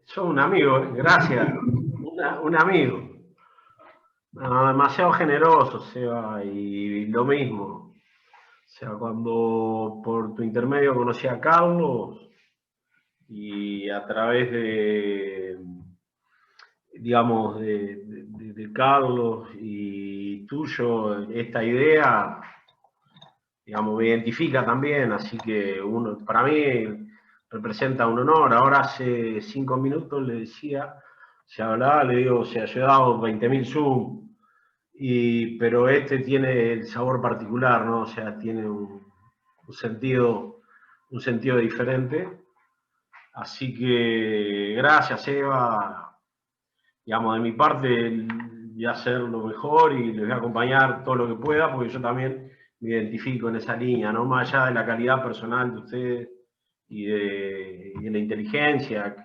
Sos un amigo, gracias. Un amigo. No, demasiado generoso, Seba, y lo mismo. O sea, cuando por tu intermedio conocí a Carlos y a través de, digamos, de Carlos y tuyo, esta idea, digamos, me identifica también, así que para mí representa un honor. Ahora hace 5 minutos le decía, se hablaba, le digo, se ha dado 20.000 Zoom, pero este tiene el sabor particular, ¿no? O sea, tiene un sentido diferente. Así que gracias, Eva. Digamos, de mi parte, voy a hacer lo mejor y les voy a acompañar todo lo que pueda, porque yo también me identifico en esa línea, ¿no? Más allá de la calidad personal de ustedes y de la inteligencia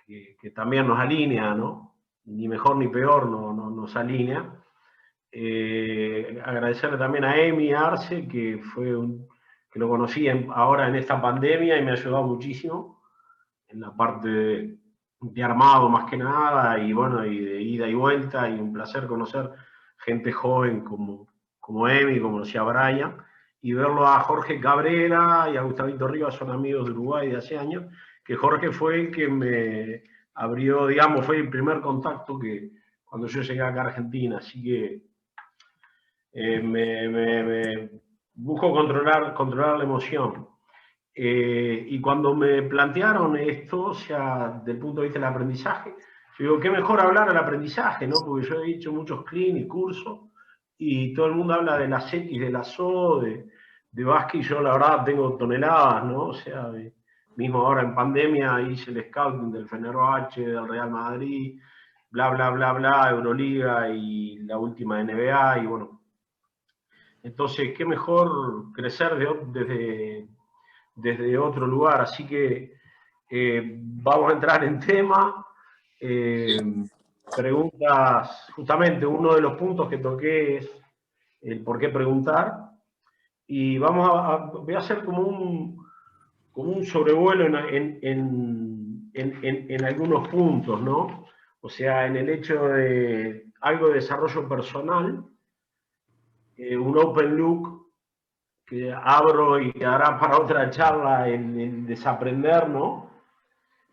que también nos alinea, ¿no? Ni mejor ni peor nos alinea. Agradecerle también a Emi Arce, que lo conocí ahora en esta pandemia y me ha ayudado muchísimo en la parte de armado más que nada, y bueno, y de ida y vuelta, y un placer conocer gente joven como Emi, como decía Brian, y verlo a Jorge Cabrera y a Gustavito Rivas, son amigos de Uruguay de hace años, que Jorge fue el que me abrió, digamos, fue el primer contacto que cuando yo llegué acá a Argentina, así que me busco controlar la emoción. Y cuando me plantearon esto, o sea, del punto de vista del aprendizaje, yo digo, qué mejor hablar del aprendizaje, ¿no? Porque yo he hecho muchos clinics, cursos, y todo el mundo habla de las X, de las O, de básquet, y yo la verdad tengo toneladas, ¿no? O sea, mismo ahora en pandemia hice el scouting del Fenerbahce, del Real Madrid, bla, bla, bla, bla, Euroliga y la última NBA, y bueno. Entonces, qué mejor crecer desde otro lugar. Así que vamos a entrar en tema. Preguntas, justamente uno de los puntos que toqué es el por qué preguntar. Y voy a hacer como un sobrevuelo en algunos puntos, ¿no? O sea, en el hecho de algo de desarrollo personal, un open look que abro y quedará para otra charla en desaprender, ¿no?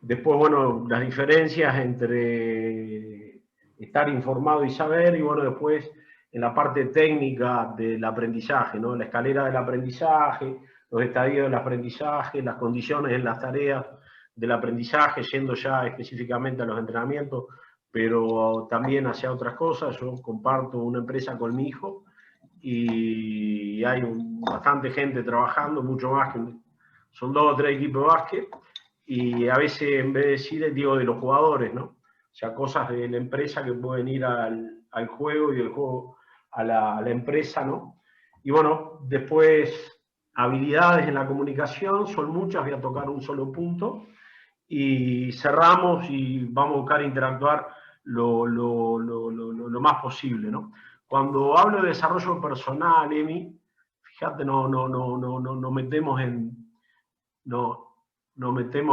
Después, bueno, las diferencias entre estar informado y saber, y bueno, después en la parte técnica del aprendizaje, ¿no? La escalera del aprendizaje, los estadios del aprendizaje, las condiciones en las tareas del aprendizaje, yendo ya específicamente a los entrenamientos, pero también hacia otras cosas. Yo comparto una empresa con mi hijo y hay bastante gente trabajando, mucho más que son 2 o 3 equipos de básquet, y a veces en vez de decir, digo de los jugadores, ¿no? O sea, cosas de la empresa que pueden ir al juego y del juego a la empresa, ¿no? Y bueno, después habilidades en la comunicación, son muchas, voy a tocar un solo punto, y cerramos y vamos a buscar interactuar lo más posible, ¿no? Cuando hablo de desarrollo personal, Emi, fíjate, no metemos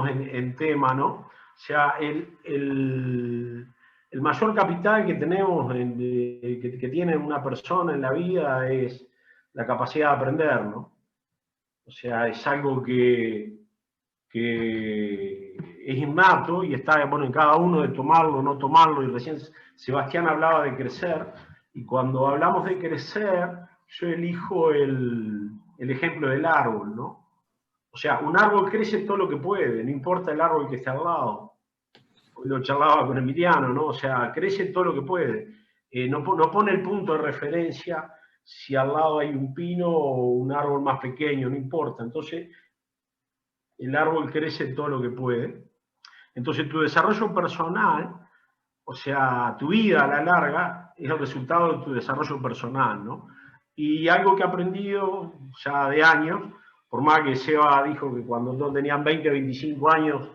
en tema, ¿no? O sea, el mayor capital que tenemos, que tiene una persona en la vida, es la capacidad de aprender, ¿no? O sea, es algo que es innato y está, bueno, en cada uno de tomarlo o no tomarlo, y recién Sebastián hablaba de crecer, y cuando hablamos de crecer, yo elijo el ejemplo del árbol, ¿no? O sea, un árbol crece todo lo que puede, no importa el árbol que esté al lado. Hoy lo charlaba con Emiliano, ¿no? O sea, crece todo lo que puede. No pone el punto de referencia si al lado hay un pino o un árbol más pequeño, no importa. Entonces, el árbol crece todo lo que puede. Entonces, tu desarrollo personal, o sea, tu vida a la larga, es el resultado de tu desarrollo personal, ¿no? Y algo que he aprendido ya de años, por más que Seba dijo que cuando todos tenían 20, 25 años,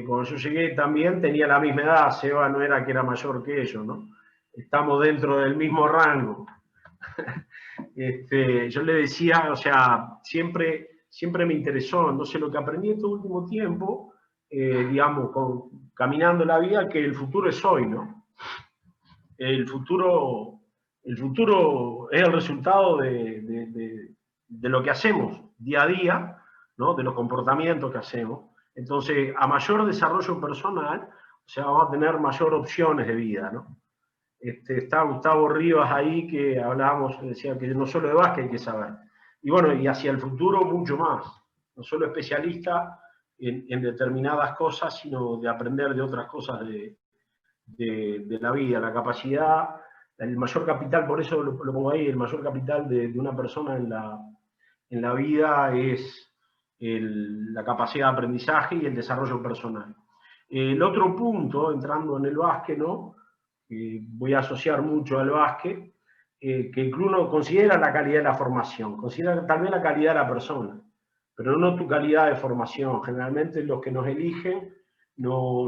cuando yo llegué también tenía la misma edad, Seba no era que era mayor que ellos, ¿no? Estamos dentro del mismo rango. Yo le decía, o sea, siempre me interesó. Entonces, lo que aprendí en este último tiempo digamos, caminando la vida, que el futuro es hoy, ¿no? El futuro es el resultado de lo que hacemos día a día, ¿no? De los comportamientos que hacemos. Entonces, a mayor desarrollo personal, o sea, vamos a tener mayor opciones de vida, ¿no? Está Gustavo Rivas ahí, que hablábamos, decía que no solo de básquet hay que saber. Y bueno, y hacia el futuro mucho más. No solo especialista en determinadas cosas, sino de aprender de otras cosas de la vida, la capacidad, el mayor capital, por eso lo pongo ahí, el mayor capital de una persona en la vida es la capacidad de aprendizaje y el desarrollo personal. El otro punto, entrando en el básquet, ¿no? Voy a asociar mucho al básquet, que uno considera la calidad de la formación, considera también la calidad de la persona, pero no tu calidad de formación. Generalmente los que nos eligen no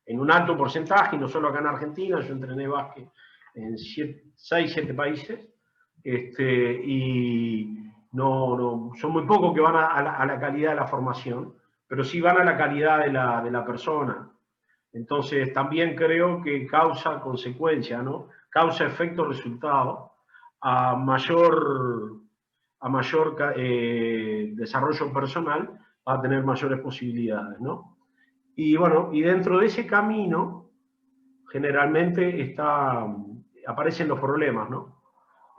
en un alto porcentaje, y no solo acá en Argentina, yo entrené básquet en 6, 7 países, y son muy pocos que van a la calidad de la formación, pero sí van a la calidad de la persona. Entonces, también creo que causa consecuencia, ¿no? Causa efecto resultado a mayor desarrollo personal, va a tener mayores posibilidades, ¿no? Y bueno, y dentro de ese camino, generalmente aparecen los problemas, ¿no?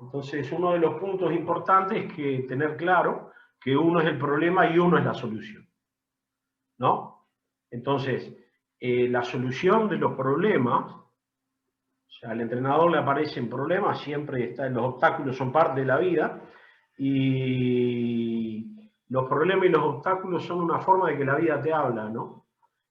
Entonces, uno de los puntos importantes es que tener claro que uno es el problema y uno es la solución, ¿no? Entonces, la solución de los problemas, o sea, al entrenador le aparecen problemas, siempre los obstáculos son parte de la vida, y los problemas y los obstáculos son una forma de que la vida te habla, ¿no?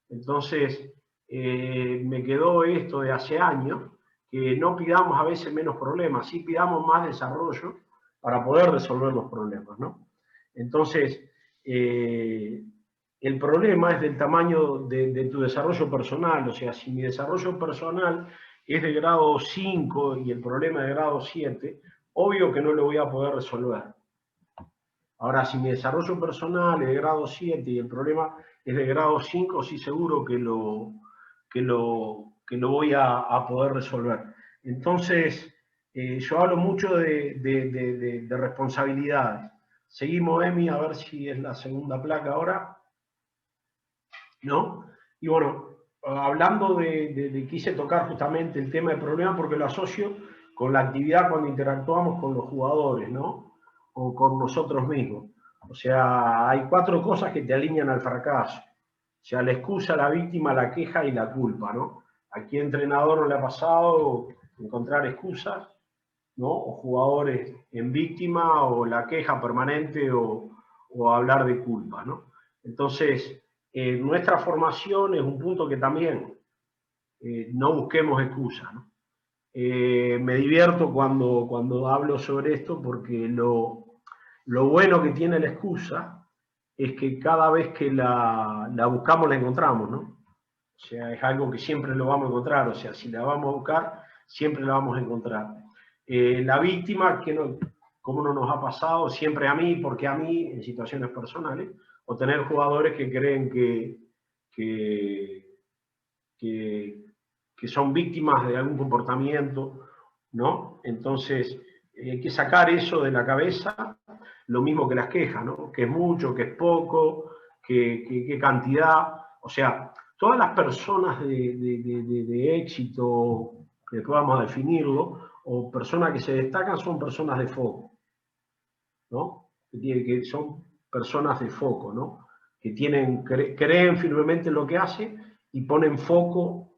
Entonces, me quedó esto de hace años, que no pidamos a veces menos problemas, sí pidamos más desarrollo para poder resolver los problemas, ¿no? Entonces, el problema es del tamaño de tu desarrollo personal, o sea, si mi desarrollo personal es de grado 5 y el problema es de grado 7, obvio que no lo voy a poder resolver. Ahora, si mi desarrollo personal es de grado 7 y el problema es de grado 5, sí seguro que lo voy a poder resolver. Entonces, yo hablo mucho de responsabilidades. Seguimos, Emi, a ver si es la segunda placa ahora, ¿no? Y bueno, hablando quise tocar justamente el tema del problema porque lo asocio con la actividad cuando interactuamos con los jugadores, ¿no? O con nosotros mismos. O sea, hay 4 cosas que te alinean al fracaso. O sea, la excusa, la víctima, la queja y la culpa, ¿no? ¿A qué entrenador no le ha pasado encontrar excusas, ¿no? O jugadores en víctima, o la queja permanente, o hablar de culpa, ¿no? Entonces, nuestra formación es un punto que también no busquemos excusas, ¿no? Me divierto cuando hablo sobre esto porque lo bueno que tiene la excusa es que cada vez que la buscamos la encontramos, ¿no? O sea, es algo que siempre lo vamos a encontrar, o sea, si la vamos a buscar, siempre la vamos a encontrar. La víctima, como no nos ha pasado, siempre a mí, porque a mí, en situaciones personales, o tener jugadores que creen que son víctimas de algún comportamiento, ¿no? Entonces, hay que sacar eso de la cabeza, lo mismo que las quejas, ¿no? Que es mucho, que es poco, qué cantidad. O sea, todas las personas de éxito, que después vamos a definirlo, o personas que se destacan, son personas de foco, ¿no? Que son personas de foco, ¿no? Que creen firmemente en lo que hacen y ponen foco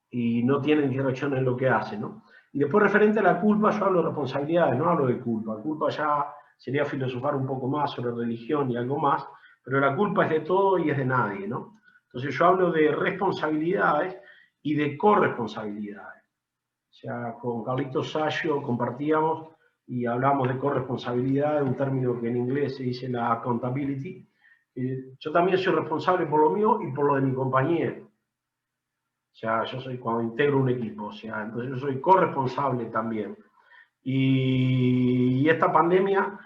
y no tienen dirección en lo que hacen, ¿no? Y después, referente a la culpa, yo hablo de responsabilidades, no hablo de culpa. Culpa ya sería filosofar un poco más sobre religión y algo más, pero la culpa es de todo y es de nadie, ¿no? Entonces yo hablo de responsabilidades y de corresponsabilidades. O sea, con Carlitos Sayo compartíamos y hablamos de corresponsabilidad, un término que en inglés se dice la accountability. Yo también soy responsable por lo mío y por lo de mi compañero. O sea, yo soy cuando integro un equipo, o sea, entonces yo soy corresponsable también. Y esta pandemia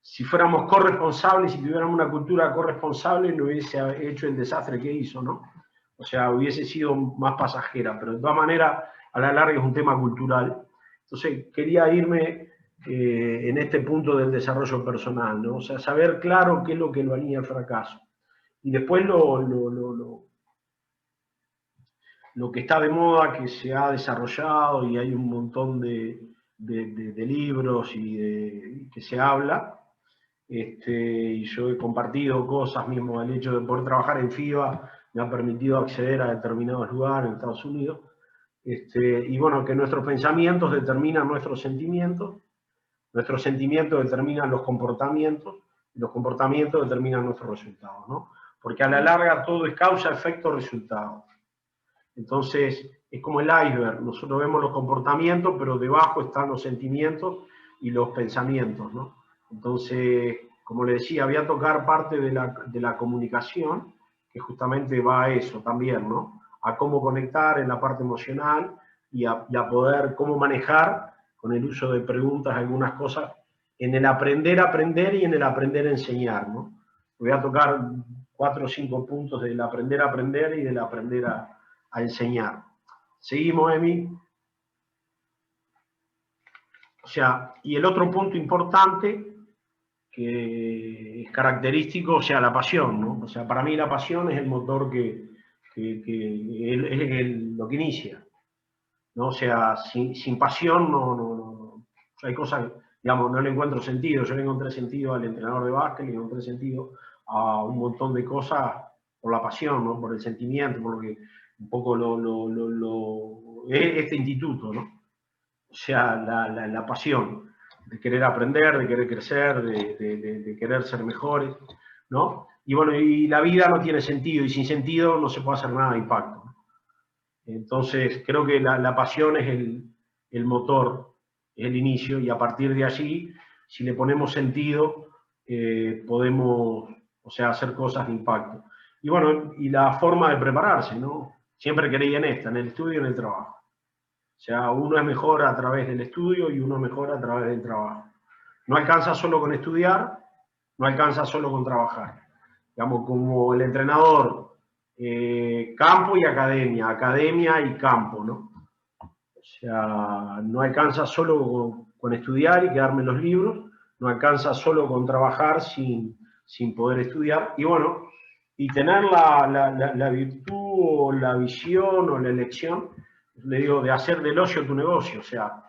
si fuéramos corresponsables, si tuviéramos una cultura corresponsable, no hubiese hecho el desastre que hizo, ¿no? O sea, hubiese sido más pasajera, pero de todas maneras, a la larga es un tema cultural. Entonces, quería irme en este punto del desarrollo personal, ¿no? O sea, saber claro qué es lo que lo alinea al fracaso. Y después lo que está de moda, que se ha desarrollado y hay un montón de libros y que se habla, y yo he compartido cosas mismo, el hecho de poder trabajar en FIBA me ha permitido acceder a determinados lugares en Estados Unidos, y bueno, que nuestros pensamientos determinan nuestros sentimientos determinan los comportamientos, y los comportamientos determinan nuestros resultados, ¿no? Porque a la larga todo es causa, efecto, resultado. Entonces, es como el iceberg, nosotros vemos los comportamientos, pero debajo están los sentimientos y los pensamientos, ¿no? Entonces, como le decía, voy a tocar parte de la comunicación, que justamente va a eso también, ¿no? A cómo conectar en la parte emocional y a poder, cómo manejar con el uso de preguntas algunas cosas en el aprender a aprender y en el aprender a enseñar, ¿no? Voy a tocar 4 o 5 puntos del aprender a aprender y del aprender a enseñar. Seguimos, Emi. O sea, y el otro punto importante que es característico, o sea, la pasión, ¿no? O sea, para mí la pasión es el motor que es lo que inicia, ¿no? O sea, sin pasión no hay cosas, digamos, no le encuentro sentido. Yo le encontré sentido al entrenador de básquet, le encontré sentido a un montón de cosas por la pasión, ¿no? Por el sentimiento, por lo que un poco este instituto, ¿no? O sea, la pasión de querer aprender, de querer crecer, de querer ser mejores, ¿no? Y bueno, y la vida no tiene sentido, y sin sentido no se puede hacer nada de impacto, ¿no? Entonces, creo que la pasión es el motor, es el inicio, y a partir de allí, si le ponemos sentido, podemos, o sea, hacer cosas de impacto. Y bueno, y la forma de prepararse, ¿no? Siempre creí en esta, en el estudio y en el trabajo. O sea, uno es mejor a través del estudio y uno mejora a través del trabajo. No alcanza solo con estudiar, no alcanza solo con trabajar. Digamos, como el entrenador, campo y academia, academia y campo, ¿no? O sea, no alcanza solo con estudiar y quedarme en los libros, no alcanza solo con trabajar sin poder estudiar. Y bueno, y tener la virtud o la visión o la elección, le digo, de hacer del ocio tu negocio. O sea,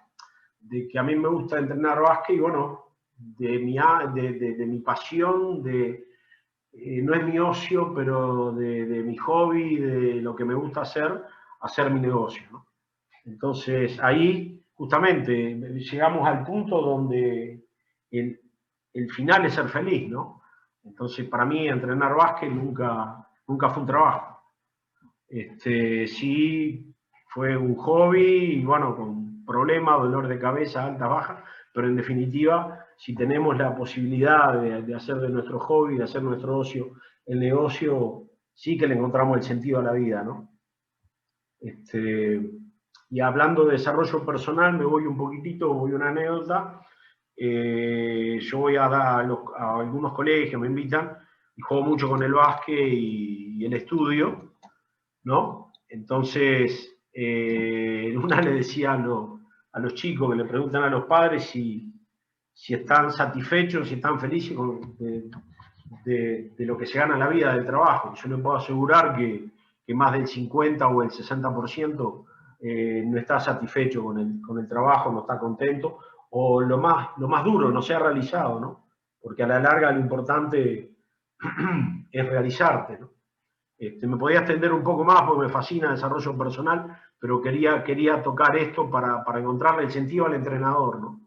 de que a mí me gusta entrenar básquet y bueno, de mi pasión, no es mi ocio, pero de mi hobby, de lo que me gusta hacer mi negocio, ¿no? Entonces, ahí justamente llegamos al punto donde el final es ser feliz, ¿no? Entonces, para mí, entrenar básquet nunca fue un trabajo. Sí, fue un hobby y bueno, con problemas, dolor de cabeza, alta, baja, pero en definitiva, si tenemos la posibilidad de hacer de nuestro hobby, de hacer nuestro ocio el negocio, sí que le encontramos el sentido a la vida, ¿no? Y hablando de desarrollo personal, me voy un poquitito, voy a una anécdota. Yo voy a algunos colegios, me invitan, y juego mucho con el básquet y el estudio, ¿no? Entonces, una le decía a los chicos que le preguntan a los padres si están satisfechos, si están felices de lo que se gana en la vida del trabajo. Yo les puedo asegurar que más del 50 o el 60% no está satisfecho con el trabajo, no está contento, o lo más duro, no se ha realizado, ¿no? Porque a la larga lo importante es realizarte, ¿no? Me podía extender un poco más porque me fascina el desarrollo personal, pero quería tocar esto para encontrarle el sentido al entrenador, ¿no?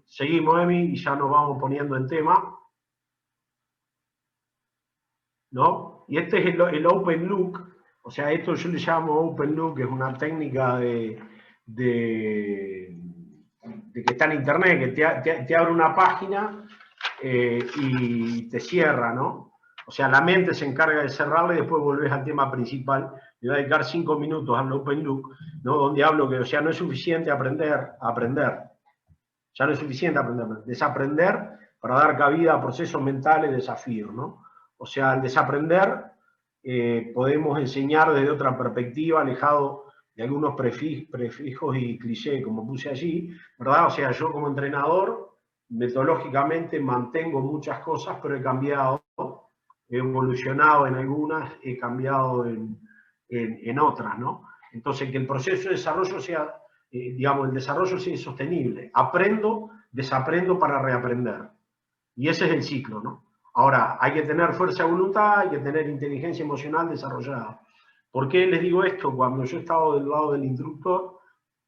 Seguimos, Emi, y ya nos vamos poniendo en tema, ¿no? Y este es el Open Look, o sea, esto yo le llamo Open Look, que es una técnica de que está en internet, que te abre una página y te cierra, ¿no? O sea, la mente se encarga de cerrarla y después volvés al tema principal. Le voy a dedicar 5 minutos al Open Look, ¿no? Donde hablo que, o sea, no es suficiente aprender a aprender. Ya no es suficiente aprender. Desaprender para dar cabida a procesos mentales, desafíos, ¿no? O sea, al desaprender podemos enseñar desde otra perspectiva, alejado de algunos prefijos y clichés, como puse allí, ¿verdad? O sea, yo como entrenador, metodológicamente mantengo muchas cosas, pero he cambiado, he evolucionado en algunas, he cambiado en otras, ¿no? Entonces, que el proceso de desarrollo sea, digamos, el desarrollo sea sostenible. Aprendo, desaprendo para reaprender. Y ese es el ciclo, ¿no? Ahora, hay que tener fuerza de voluntad, hay que tener inteligencia emocional desarrollada. ¿Por qué les digo esto? Cuando yo he estado del lado del instructor,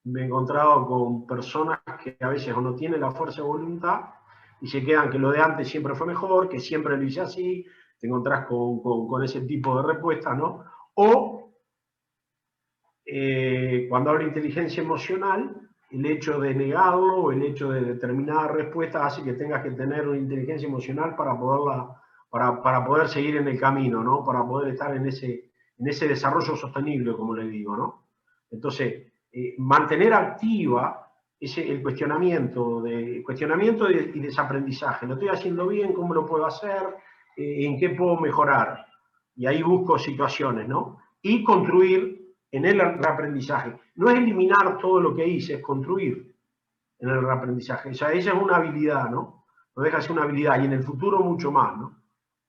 me he encontrado con personas que a veces o no tienen la fuerza de voluntad y se quedan que lo de antes siempre fue mejor, que siempre lo hice así, te encontrás con ese tipo de respuestas, ¿no? O, cuando hablo de inteligencia emocional, el hecho de negarlo o el hecho de determinadas respuestas hace que tengas que tener una inteligencia emocional para poder seguir en el camino, ¿no? Para poder estar en ese desarrollo sostenible, como les digo, ¿no? Entonces, mantener activa el cuestionamiento y desaprendizaje. ¿Lo estoy haciendo bien? ¿Cómo lo puedo hacer? ¿En qué puedo mejorar? Y ahí busco situaciones, ¿no? Y construir en el reaprendizaje. No es eliminar todo lo que hice, es construir en el reaprendizaje. O sea, esa es una habilidad, ¿no? No deja de ser una habilidad. Y en el futuro mucho más, ¿no?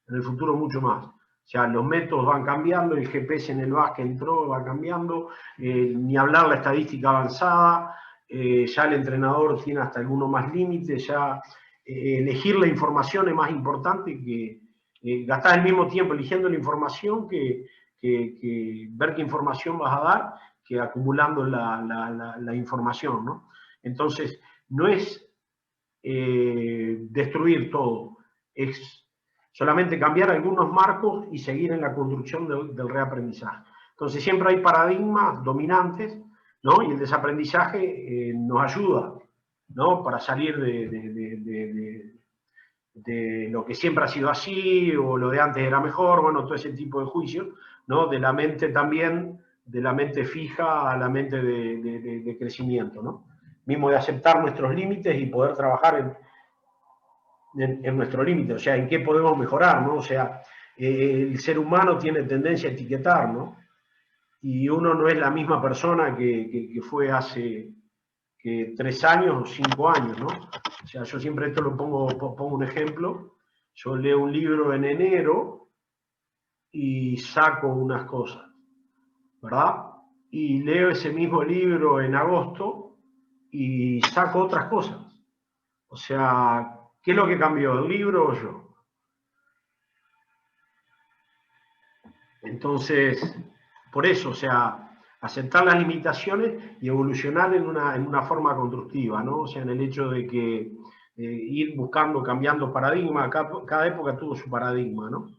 En el futuro mucho más. O sea, los métodos van cambiando, el GPS en el VAS que entró va cambiando, ni hablar la estadística avanzada, ya el entrenador tiene hasta algunos más límites, ya elegir la información es más importante que gastar el mismo tiempo eligiendo la información que ver qué información vas a dar, que acumulando la información, ¿no? Entonces, no es destruir todo, es solamente cambiar algunos marcos y seguir en la construcción del reaprendizaje. Entonces, siempre hay paradigmas dominantes, ¿no? Y el desaprendizaje nos ayuda, ¿no? Para salir de lo que siempre ha sido así, o lo de antes era mejor, bueno, todo ese tipo de juicios, ¿no? De la mente también, de la mente fija a la mente de crecimiento, ¿no? Mismo de aceptar nuestros límites y poder trabajar en nuestro límite, o sea, en qué podemos mejorar, ¿no? O sea, el ser humano tiene tendencia a etiquetar, ¿no? Y uno no es la misma persona que fue hace 3 años o 5 años, ¿no? O sea, yo siempre esto lo pongo un ejemplo. Yo leo un libro en enero y saco unas cosas, ¿verdad? Y leo ese mismo libro en agosto y saco otras cosas. O sea, ¿qué es lo que cambió? ¿El libro o yo? Entonces, por eso, o sea, aceptar las limitaciones y evolucionar en una forma constructiva, ¿no? O sea, en el hecho de que ir buscando, cambiando paradigma, cada época tuvo su paradigma, ¿no?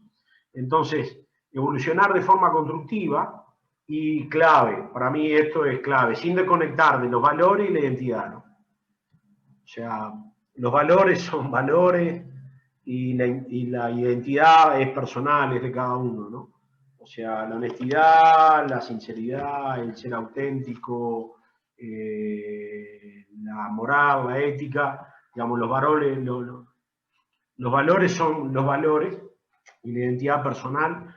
Entonces, evolucionar de forma constructiva y clave, para mí esto es clave, sin desconectar de los valores y la identidad, ¿no? O sea, los valores son valores y la identidad es personal, es de cada uno, ¿no? O sea, la honestidad, la sinceridad, el ser auténtico, la moral, la ética, digamos, los valores son los valores y la identidad personal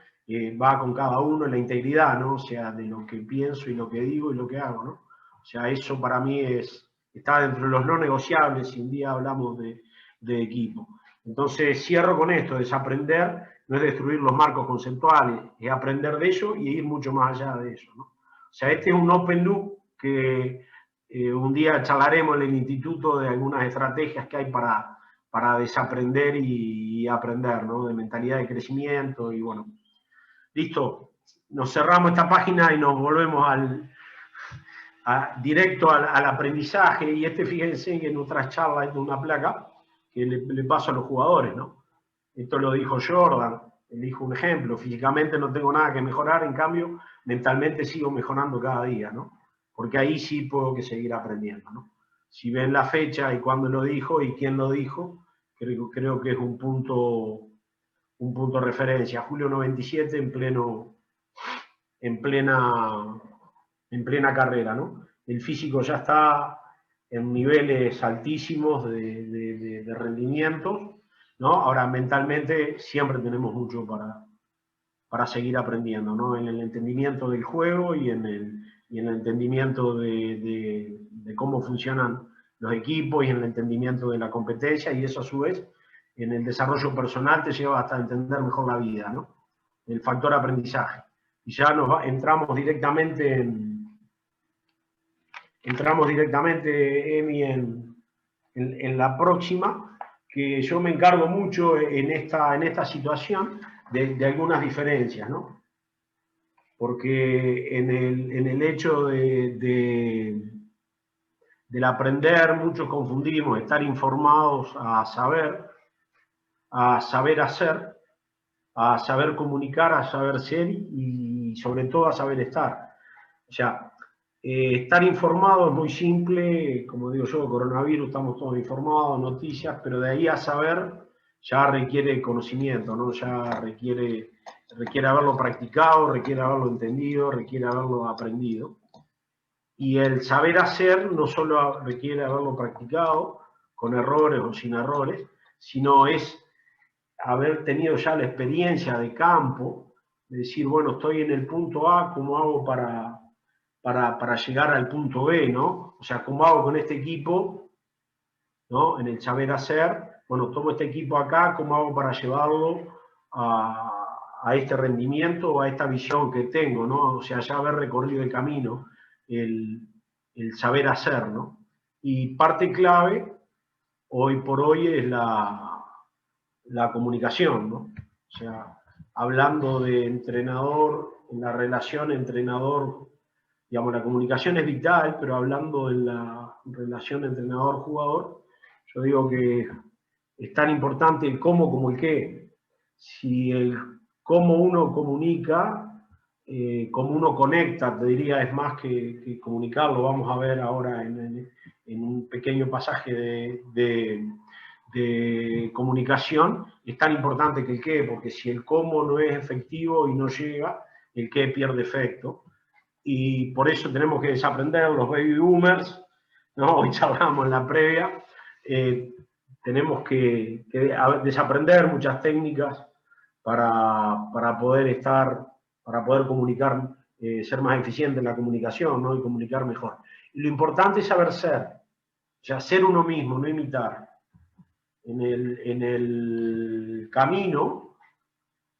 va con cada uno, la integridad, ¿no? O sea, de lo que pienso y lo que digo y lo que hago, ¿no? O sea, eso para mí está dentro de los no negociables si un día hablamos de equipo. Entonces, cierro con esto, desaprender no es destruir los marcos conceptuales, es aprender de ello y ir mucho más allá de eso, ¿no? O sea, este es un open loop que un día charlaremos en el instituto de algunas estrategias que hay para desaprender y aprender, ¿no? De mentalidad de crecimiento y bueno. Listo, nos cerramos esta página y nos volvemos directo al aprendizaje. Y fíjense que en nuestras charlas es una placa que le paso a los jugadores, ¿no? Esto lo dijo Jordan, él dijo un ejemplo, físicamente no tengo nada que mejorar, en cambio, mentalmente sigo mejorando cada día, ¿no? Porque ahí sí puedo seguir aprendiendo, ¿no? Si ven la fecha y cuándo lo dijo y quién lo dijo, creo que es un punto de referencia. Julio 97 en plena carrera, ¿no? El físico ya está en niveles altísimos de rendimientos ¿no? Ahora, mentalmente siempre tenemos mucho para seguir aprendiendo, ¿no? En el entendimiento del juego y en el entendimiento de cómo funcionan los equipos y en el entendimiento de la competencia, y eso a su vez en el desarrollo personal te lleva hasta entender mejor la vida, ¿no? El factor aprendizaje. Y ya entramos directamente, Emi, en la próxima, que yo me encargo mucho en esta situación de algunas diferencias, ¿no? Porque en el hecho del aprender, muchos confundimos estar informados a saber hacer, a saber comunicar, a saber ser y sobre todo a saber estar. O sea, estar informado es muy simple, como digo yo, coronavirus, estamos todos informados, noticias, pero de ahí a saber ya requiere conocimiento, ¿no? Ya requiere haberlo practicado, requiere haberlo entendido, requiere haberlo aprendido. Y el saber hacer no solo requiere haberlo practicado, con errores o sin errores, sino es haber tenido ya la experiencia de campo, de decir, bueno, estoy en el punto A, ¿cómo hago para llegar al punto B, ¿no? O sea, ¿cómo hago con este equipo, ¿no? En el saber hacer, bueno, tomo este equipo acá, ¿cómo hago para llevarlo a este rendimiento o a esta visión que tengo, ¿no? O sea, ya haber recorrido el camino, el saber hacer, ¿no? Y parte clave, hoy por hoy, es la comunicación, ¿no? O sea, hablando de entrenador, en la relación entrenador, digamos, la comunicación es vital, pero hablando de la relación entrenador-jugador, yo digo que es tan importante el cómo como el qué. Si el cómo uno comunica, cómo uno conecta, te diría, es más que comunicar, lo vamos a ver ahora en un pequeño pasaje de comunicación, es tan importante que el qué, porque si el cómo no es efectivo y no llega, el qué pierde efecto. Y por eso tenemos que desaprender los baby boomers, ¿no? Hoy charlamos en la previa, tenemos que desaprender muchas técnicas para poder comunicar, ser más eficiente en la comunicación, ¿no? Y comunicar mejor. Y lo importante es saber ser, o sea, ser uno mismo, no imitar. En el camino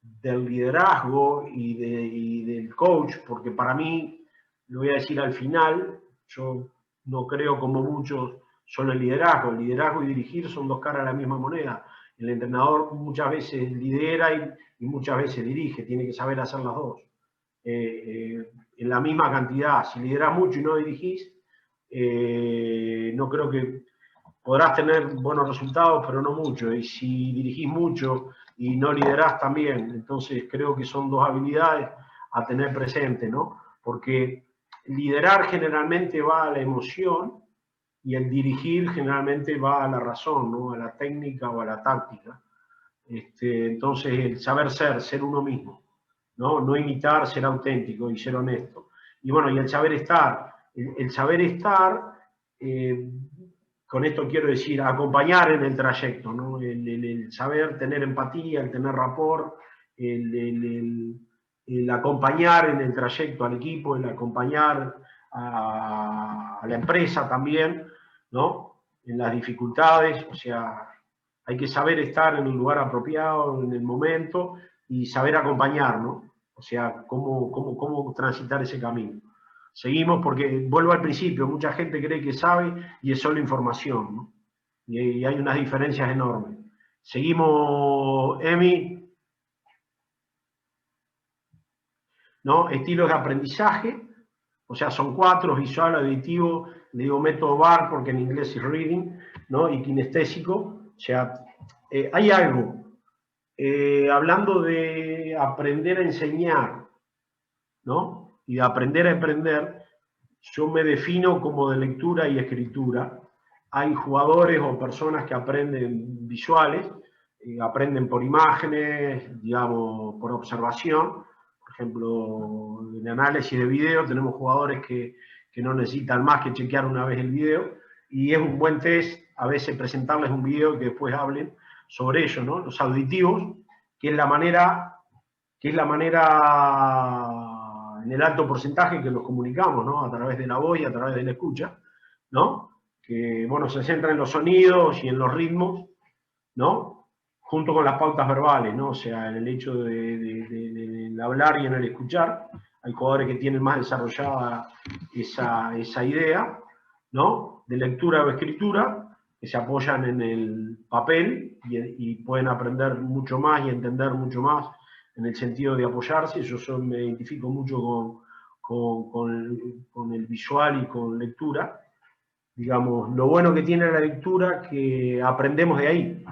del liderazgo y del coach, porque para mí, lo voy a decir al final, yo no creo como muchos solo el liderazgo y dirigir son dos caras de la misma moneda. El entrenador muchas veces lidera y muchas veces dirige, tiene que saber hacer las dos. En la misma cantidad, si lideras mucho y no dirigís, no creo que podrás tener buenos resultados, pero no mucho. Y si dirigís mucho y no liderás también, entonces creo que son dos habilidades a tener presente, ¿no? Porque liderar generalmente va a la emoción y el dirigir generalmente va a la razón, ¿no? A la técnica o a la táctica. Entonces, el saber ser uno mismo, ¿no? No imitar, ser auténtico y ser honesto. Y bueno, y el saber estar. El saber estar, con esto quiero decir, acompañar en el trayecto, ¿no? El saber tener empatía, el tener rapport, el acompañar en el trayecto al equipo, el acompañar a la empresa también, ¿no? En las dificultades, o sea, hay que saber estar en el lugar apropiado, en el momento, y saber acompañar, ¿no? O sea, cómo transitar ese camino. Seguimos porque, vuelvo al principio, mucha gente cree que sabe y es solo información, ¿no? Y hay unas diferencias enormes. Seguimos, Emi, ¿no? Estilos de aprendizaje, o sea, son 4, visual, auditivo, le digo método VAR porque en inglés es reading, ¿no? Y kinestésico, o sea, hay algo, hablando de aprender a enseñar, ¿no? Y de aprender a aprender, yo me defino como de lectura y escritura. Hay jugadores o personas que aprenden visuales, aprenden por imágenes, digamos, por observación. Por ejemplo, en análisis de video tenemos jugadores que no necesitan más que chequear una vez el video, y es un buen test a veces presentarles un video y que después hablen, sobre ello, ¿no? Los auditivos, que es la manera en el alto porcentaje que los comunicamos, ¿no? A través de la voz y a través de la escucha, ¿no? Que, bueno, se centra en los sonidos y en los ritmos, ¿no? Junto con las pautas verbales, ¿no? O sea, en el hecho del hablar y en el escuchar. Hay jugadores que tienen más desarrollada esa idea, ¿no? De lectura o escritura, que se apoyan en el papel y pueden aprender mucho más y entender mucho más en el sentido de apoyarse. Yo me identifico mucho con el visual y con lectura. Digamos, lo bueno que tiene la lectura que aprendemos de ahí.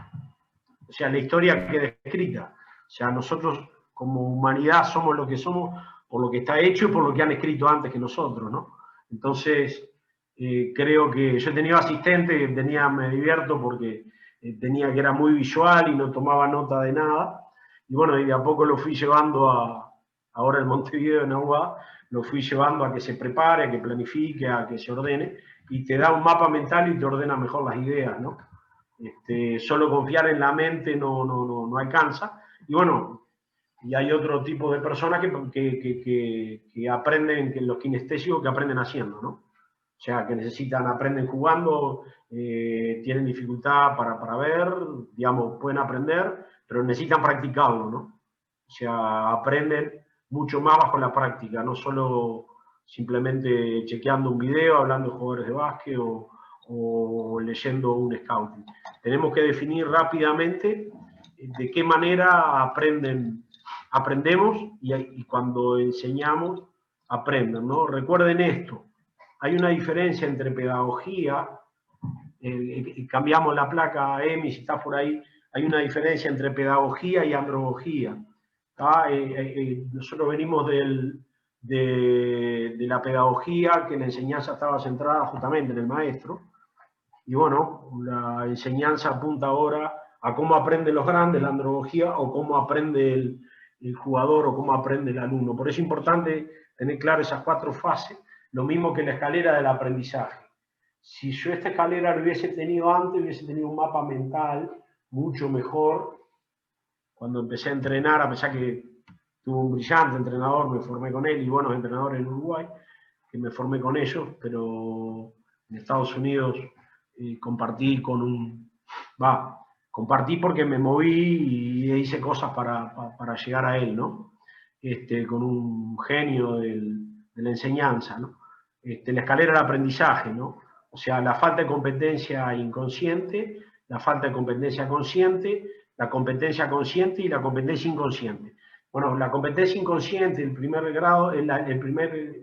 O sea, la historia queda escrita. O sea, nosotros como humanidad somos lo que somos por lo que está hecho y por lo que han escrito antes que nosotros, ¿no? Entonces, creo que yo he tenido asistente que me divierto porque tenía que era muy visual y no tomaba nota de nada. Y bueno, y de a poco lo fui llevando ahora en Montevideo, en Agua, lo fui llevando a que se prepare, a que planifique, a que se ordene, y te da un mapa mental y te ordena mejor las ideas, ¿no? Solo confiar en la mente no alcanza. Y bueno, y hay otro tipo de personas que aprenden, que los kinestésicos que aprenden haciendo, ¿no? O sea, que aprenden jugando, tienen dificultad para ver, digamos, pueden aprender, pero necesitan practicarlo, ¿no? O sea, aprenden mucho más bajo la práctica, no solo simplemente chequeando un video, hablando de jugadores de básquet o leyendo un scouting. Tenemos que definir rápidamente de qué manera aprendemos y cuando enseñamos, aprenden, ¿no? Recuerden esto, hay una diferencia entre pedagogía, cambiamos la placa EMI, si está por ahí, hay una diferencia entre pedagogía y andragogía. Nosotros venimos de la pedagogía, que la enseñanza estaba centrada justamente en el maestro, y bueno, la enseñanza apunta ahora a cómo aprenden los grandes, la andragogía, o cómo aprende el jugador o cómo aprende el alumno. Por eso es importante tener claro esas 4 fases, lo mismo que la escalera del aprendizaje. Si yo esta escalera lo hubiese tenido antes, hubiese tenido un mapa mental mucho mejor. Cuando empecé a entrenar, a pesar que tuve un brillante entrenador, me formé con él, y buenos entrenadores en Uruguay, que me formé con ellos, pero en Estados Unidos compartí compartí porque me moví y hice cosas para llegar a él, ¿no? Con un genio de la enseñanza, ¿no? La escalera del aprendizaje, ¿no? O sea, la falta de competencia inconsciente, la falta de competencia consciente, la competencia consciente y la competencia inconsciente. Bueno, la competencia inconsciente, el primer grado, el primer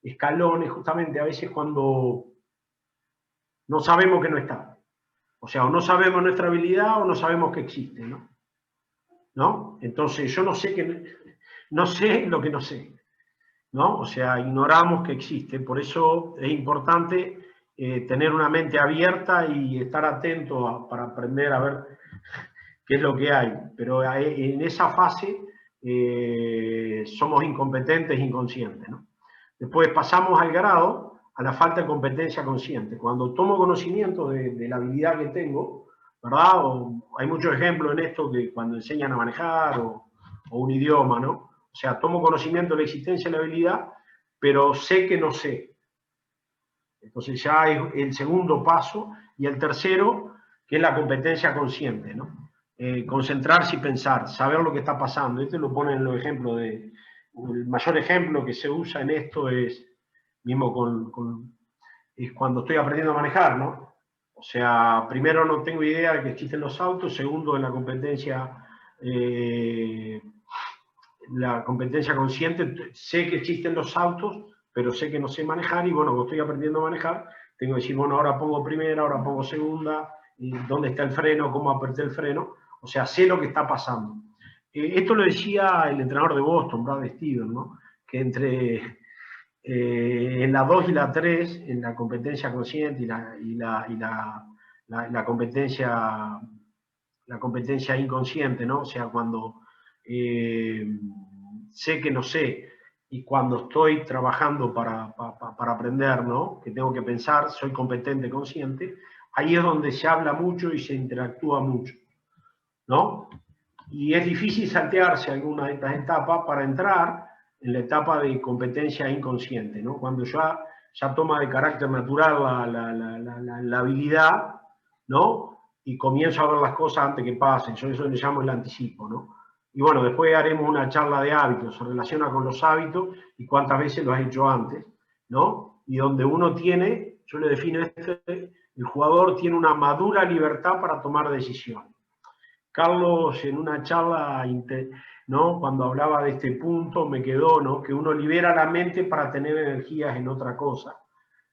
escalón es justamente a veces cuando no sabemos que no está. O sea, o no sabemos nuestra habilidad o no sabemos que existe, ¿no? ¿No? Entonces, yo no sé lo que no sé, ¿no? O sea, ignoramos que existe. Por eso es importante tener una mente abierta y estar atento para aprender a ver qué es lo que hay. Pero en esa fase somos incompetentes e inconscientes, ¿no? Después pasamos al grado, a la falta de competencia consciente. Cuando tomo conocimiento de la habilidad que tengo, ¿verdad? Hay muchos ejemplos en esto que cuando enseñan a manejar o un idioma, ¿no? O sea, tomo conocimiento de la existencia de la habilidad, pero sé que no sé. Entonces ya es el segundo paso. Y el tercero, que es la competencia consciente, ¿no? Concentrarse y pensar, saber lo que está pasando. Este lo ponen en los ejemplos el mayor ejemplo que se usa en esto es mismo es cuando estoy aprendiendo a manejar, ¿no? O sea, primero no tengo idea de que existen los autos, segundo en la competencia consciente, sé que existen los autos, pero sé que no sé manejar, y bueno, cuando estoy aprendiendo a manejar, tengo que decir, bueno, ahora pongo primera, ahora pongo segunda, y dónde está el freno, cómo apreté el freno. O sea, sé lo que está pasando. Esto lo decía el entrenador de Boston, Brad Stevens, ¿no? Que en la 2 y la 3, en la competencia consciente y la competencia inconsciente, ¿no? O sea, cuando sé que no sé y cuando estoy trabajando para aprender, ¿no? Que tengo que pensar, soy competente, consciente, ahí es donde se habla mucho y se interactúa mucho. ¿no? Y es difícil saltearse alguna de estas etapas para entrar en la etapa de competencia inconsciente, ¿no? Cuando ya toma de carácter natural la habilidad, ¿no? Y comienzo a ver las cosas antes que pasen. Yo eso le llamo el anticipo, ¿no? Y bueno, después haremos una charla de hábitos, se relaciona con los hábitos y cuántas veces lo has hecho antes, ¿no? Y donde uno tiene, yo le defino el jugador tiene una madura libertad para tomar decisiones. Carlos, en una charla, ¿no? Cuando hablaba de este punto, me quedó, ¿no? Que uno libera la mente para tener energías en otra cosa,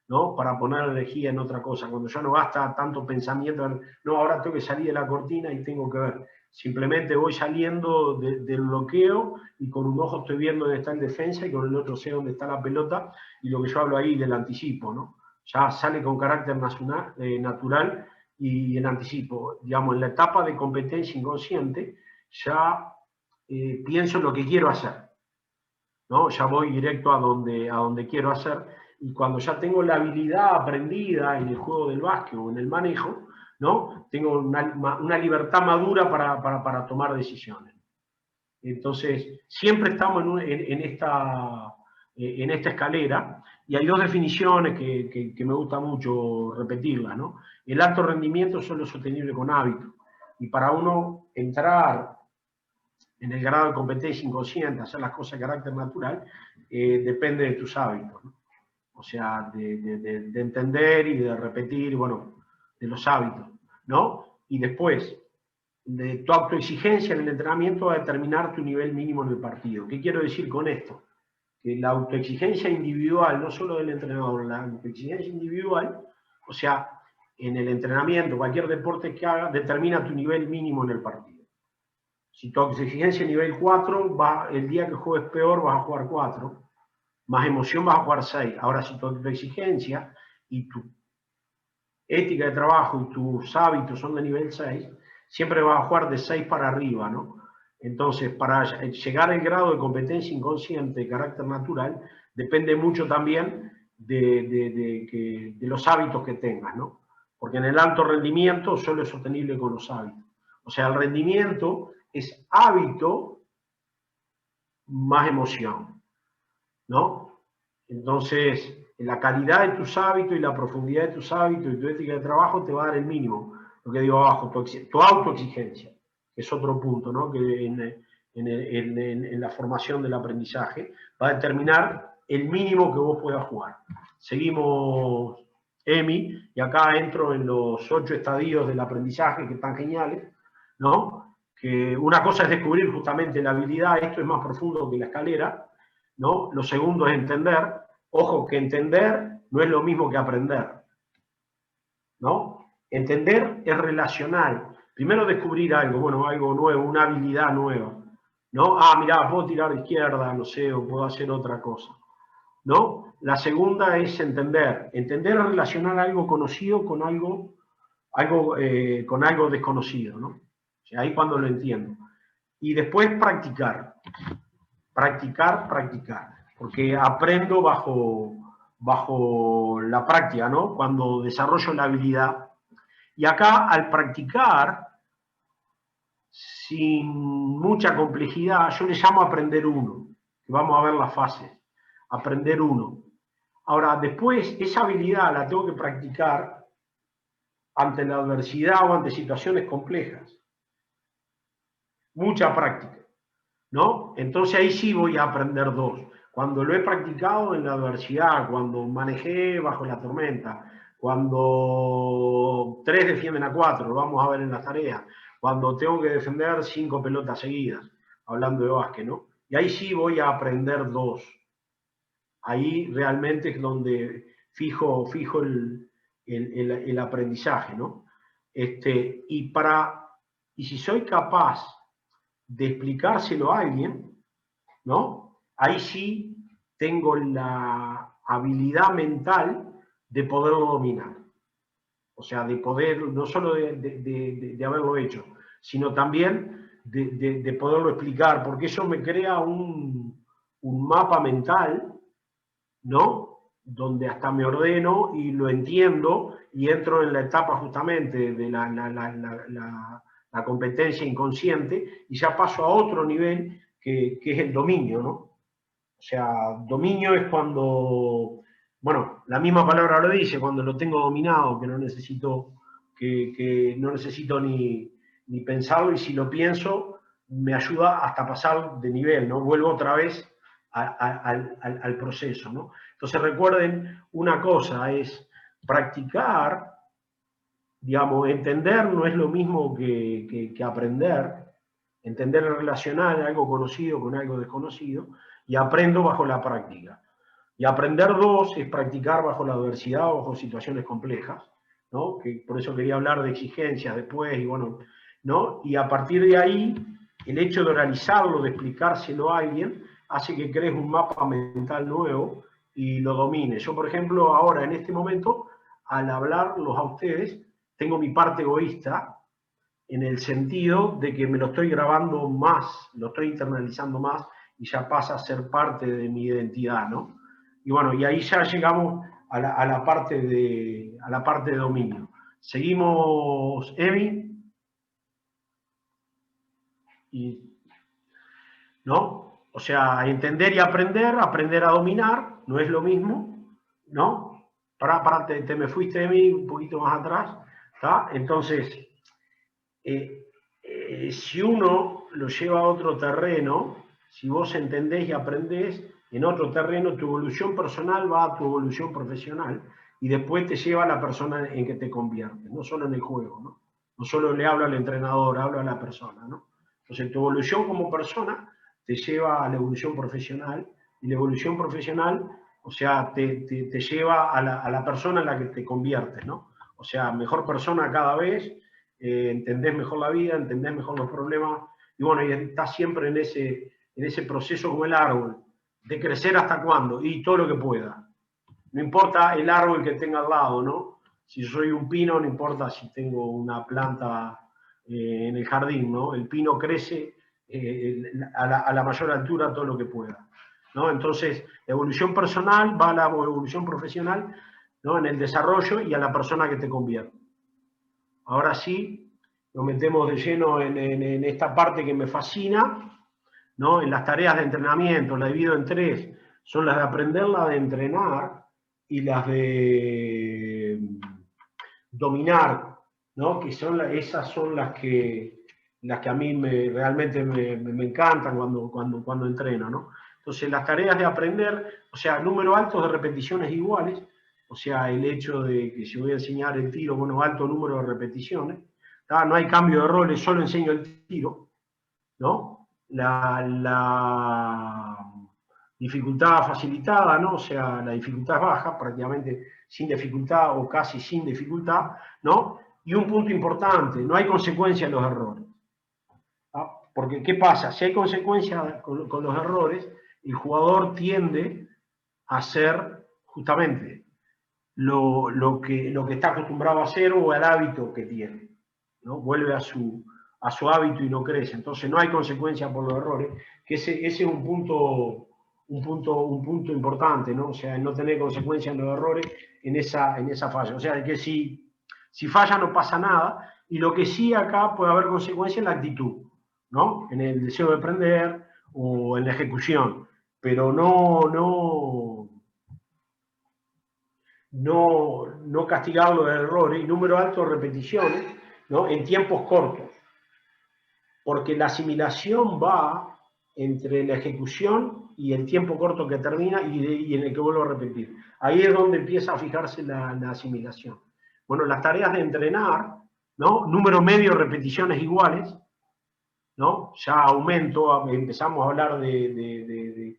¿no? Para poner energía en otra cosa. Cuando ya no gasta tanto pensamiento, no, ahora tengo que salir de la cortina y tengo que ver. Simplemente voy saliendo del bloqueo y con un ojo estoy viendo dónde está el defensa y con el otro sé dónde está la pelota y lo que yo hablo ahí del anticipo, ¿no? Ya sale con carácter natural y en anticipo. Digamos, en la etapa de competencia inconsciente ya pienso en lo que quiero hacer, ¿no? Ya voy directo a donde quiero hacer y cuando ya tengo la habilidad aprendida en el juego del básquet o en el manejo, ¿no? Tengo una libertad madura para tomar decisiones. Entonces, siempre estamos en esta escalera y hay dos definiciones que me gusta mucho repetirlas, ¿no? El alto rendimiento solo es sostenible con hábitos y para uno entrar en el grado de competencia inconsciente, hacer las cosas de carácter natural, depende de tus hábitos, ¿no? O sea, de entender y de repetir, bueno, de los hábitos, ¿no? Y después, de tu autoexigencia en el entrenamiento va a determinar tu nivel mínimo en el partido. ¿Qué quiero decir con esto? Que la autoexigencia individual, no solo del entrenador, la autoexigencia individual, o sea, en el entrenamiento, cualquier deporte que haga, determina tu nivel mínimo en el partido. Si tu autoexigencia es nivel 4, el día que juegues peor vas a jugar 4, más emoción vas a jugar 6. Ahora, si tu autoexigencia y tu ética de trabajo y tus hábitos son de nivel 6, siempre vas a jugar de 6 para arriba, ¿no? Entonces, para llegar al grado de competencia inconsciente de carácter natural, depende mucho también de los hábitos que tengas, ¿no? Porque en el alto rendimiento solo es sostenible con los hábitos. O sea, el rendimiento es hábito más emoción, ¿no? Entonces, la calidad de tus hábitos y la profundidad de tus hábitos y tu ética de trabajo te va a dar el mínimo, lo que digo abajo, tu autoexigencia, que es otro punto, ¿no? Que en la formación del aprendizaje va a determinar el mínimo que vos puedas jugar. Seguimos, Emi, y acá entro en los 8 estadios del aprendizaje que están geniales, ¿no? Que una cosa es descubrir justamente la habilidad, esto es más profundo que la escalera, ¿no? Lo segundo es entender. Ojo, que entender no es lo mismo que aprender, ¿no? Entender es relacional. Primero descubrir algo, bueno, algo nuevo, una habilidad nueva, ¿no? Ah, mirá, puedo tirar de izquierda, no sé, o puedo hacer otra cosa, ¿no? La segunda es entender. Entender es relacionar algo conocido con algo desconocido, ¿no? O sea, ahí cuando lo entiendo. Y después practicar. Practicar, porque aprendo bajo la práctica, ¿no? Cuando desarrollo la habilidad. Y acá, al practicar, sin mucha complejidad, yo le llamo aprender uno, que vamos a ver las fases. Aprender uno. Ahora, después, esa habilidad la tengo que practicar ante la adversidad o ante situaciones complejas. Mucha práctica, ¿no? Entonces ahí sí voy a aprender 2. Cuando lo he practicado en la adversidad, cuando manejé bajo la tormenta, cuando 3 defienden a 4, lo vamos a ver en las tareas, cuando tengo que defender 5 pelotas seguidas, hablando de básquet, ¿no? Y ahí sí voy a aprender 2. Ahí realmente es donde fijo el aprendizaje, ¿no? Y si soy capaz de explicárselo a alguien, ¿no? Ahí sí tengo la habilidad mental de poderlo dominar. O sea, de poder, no solo de haberlo hecho, sino también de poderlo explicar, porque eso me crea un mapa mental, ¿no? Donde hasta me ordeno y lo entiendo y entro en la etapa justamente de la competencia inconsciente, y ya paso a otro nivel que es el dominio, ¿no? O sea, dominio es cuando, bueno, la misma palabra lo dice, cuando lo tengo dominado, que no necesito, que no necesito ni pensarlo, y si lo pienso, me ayuda hasta pasar de nivel, ¿no? Vuelvo otra vez al proceso, ¿no? Entonces recuerden una cosa, es practicar, digamos, entender no es lo mismo que aprender. Entender el relacional, algo conocido con algo desconocido, y aprendo bajo la práctica. Y aprender dos es practicar bajo la adversidad o bajo situaciones complejas, ¿no? Que por eso quería hablar de exigencias después, y bueno, ¿no? Y a partir de ahí, el hecho de oralizarlo, de explicárselo a alguien, hace que crees un mapa mental nuevo y lo domines. Yo, por ejemplo, ahora, en este momento, al hablarlos a ustedes, tengo mi parte egoísta, en el sentido de que me lo estoy grabando más, lo estoy internalizando más, y ya pasa a ser parte de mi identidad, ¿no? Y bueno, y ahí ya llegamos a la parte de dominio. Seguimos, Emi, y, ¿no? O sea, entender y aprender a dominar, no es lo mismo, ¿no? Te me fuiste, Emi, un poquito más atrás, ¿está? Entonces, si uno lo lleva a otro terreno, si vos entendés y aprendés en otro terreno, tu evolución personal va a tu evolución profesional, y después te lleva a la persona en que te conviertes, no solo en el juego, ¿no? No solo le hablo al entrenador, hablo a la persona, ¿no? Entonces tu evolución como persona te lleva a la evolución profesional, y la evolución profesional, o sea, te lleva a la persona en la que te conviertes, ¿no? O sea, mejor persona cada vez, entendés mejor la vida, entendés mejor los problemas, y bueno, y estás siempre en ese proceso como el árbol, de crecer hasta cuándo, y todo lo que pueda. No importa el árbol que tenga al lado, ¿no? Si soy un pino, no importa si tengo una planta en el jardín, ¿no? El pino crece a la mayor altura todo lo que pueda, ¿no? Entonces, la evolución personal va a la evolución profesional, ¿no? En el desarrollo y a la persona que te convierte. Ahora sí, nos metemos de lleno en esta parte que me fascina, ¿no? En las tareas de entrenamiento, la divido en tres. Son las de aprender, las de entrenar y las de dominar, ¿no? Que esas son las que a mí realmente me encantan cuando entreno, ¿no? Entonces, las tareas de aprender, o sea, número alto de repeticiones iguales, o sea, el hecho de que si voy a enseñar el tiro, bueno, alto número de repeticiones, ¿tá? No hay cambio de roles, solo enseño el tiro, ¿no? La dificultad facilitada, ¿no? O sea, la dificultad es baja, prácticamente sin dificultad o casi sin dificultad, ¿no? Y un punto importante, no hay consecuencia en los errores. ¿Ah? Porque, ¿qué pasa? Si hay consecuencia con los errores, el jugador tiende a hacer justamente lo que está acostumbrado a hacer o al hábito que tiene, ¿no? Vuelve a su hábito y no crece. Entonces no hay consecuencia por los errores, que ese es un punto importante, ¿no? O sea, no tener consecuencia en los errores en esa falla. O sea, de que si falla no pasa nada, y lo que sí acá puede haber consecuencia en la actitud, ¿no? En el deseo de aprender o en la ejecución, pero no castigar los errores, y número alto de repeticiones, ¿no? En tiempos cortos, porque la asimilación va entre la ejecución y el tiempo corto que termina y en el que vuelvo a repetir. Ahí es donde empieza a fijarse la asimilación. Bueno, las tareas de entrenar, ¿no? Número medio de repeticiones iguales, ¿no? Ya aumento, empezamos a hablar de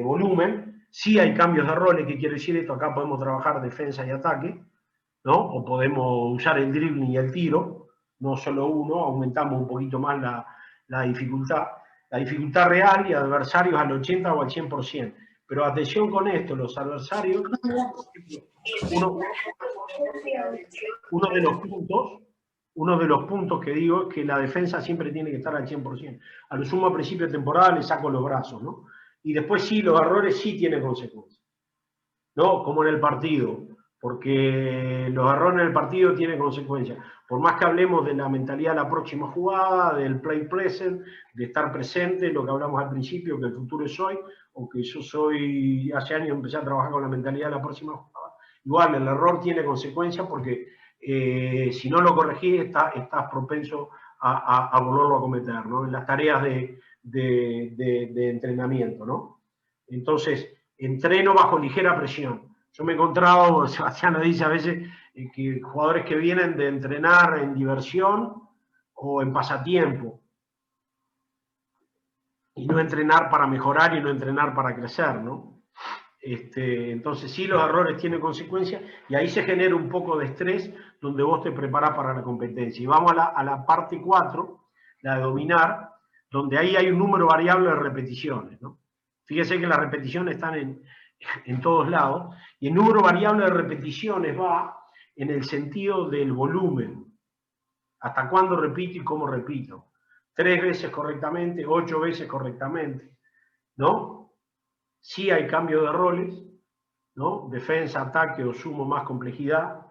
volumen. Sí hay cambios de roles. ¿Qué quiere decir esto? Acá podemos trabajar defensa y ataque, ¿no? O podemos usar el dribbling y el tiro, no solo uno, aumentamos un poquito más la dificultad. La dificultad real y adversarios al 80 o al 100%. Pero atención con esto, los adversarios, uno de los puntos que digo es que la defensa siempre tiene que estar al 100%. A lo sumo a principio de temporada le saco los brazos, ¿no? Y después sí, los errores sí tienen consecuencias, ¿no? Como en el partido. porque los errores en el partido tienen consecuencias. Por más que hablemos de la mentalidad de la próxima jugada, del play present, de estar presente, lo que hablamos al principio, que el futuro es hoy, o que yo soy, hace años empecé a trabajar con la mentalidad de la próxima jugada, igual el error tiene consecuencias porque si no lo corregís estás propenso a volverlo a cometer, ¿no? En las tareas de entrenamiento, ¿no? Entonces, entreno bajo ligera presión. Yo me he encontrado, Sebastián dice a veces, que jugadores que vienen de entrenar en diversión o en pasatiempo y no entrenar para mejorar y no entrenar para crecer, ¿no? Entonces sí, los errores tienen consecuencias y ahí se genera un poco de estrés donde vos te preparás para la competencia. Y vamos a la parte 4, la de dominar, donde ahí hay un número variable de repeticiones, ¿no? Fíjese que las repeticiones están en todos lados y el número variable de repeticiones va en el sentido del volumen. ¿Hasta cuándo repito y cómo repito? 3 veces correctamente, 8 veces correctamente, ¿no? Sí hay cambio de roles, ¿no? Defensa, ataque o sumo más complejidad.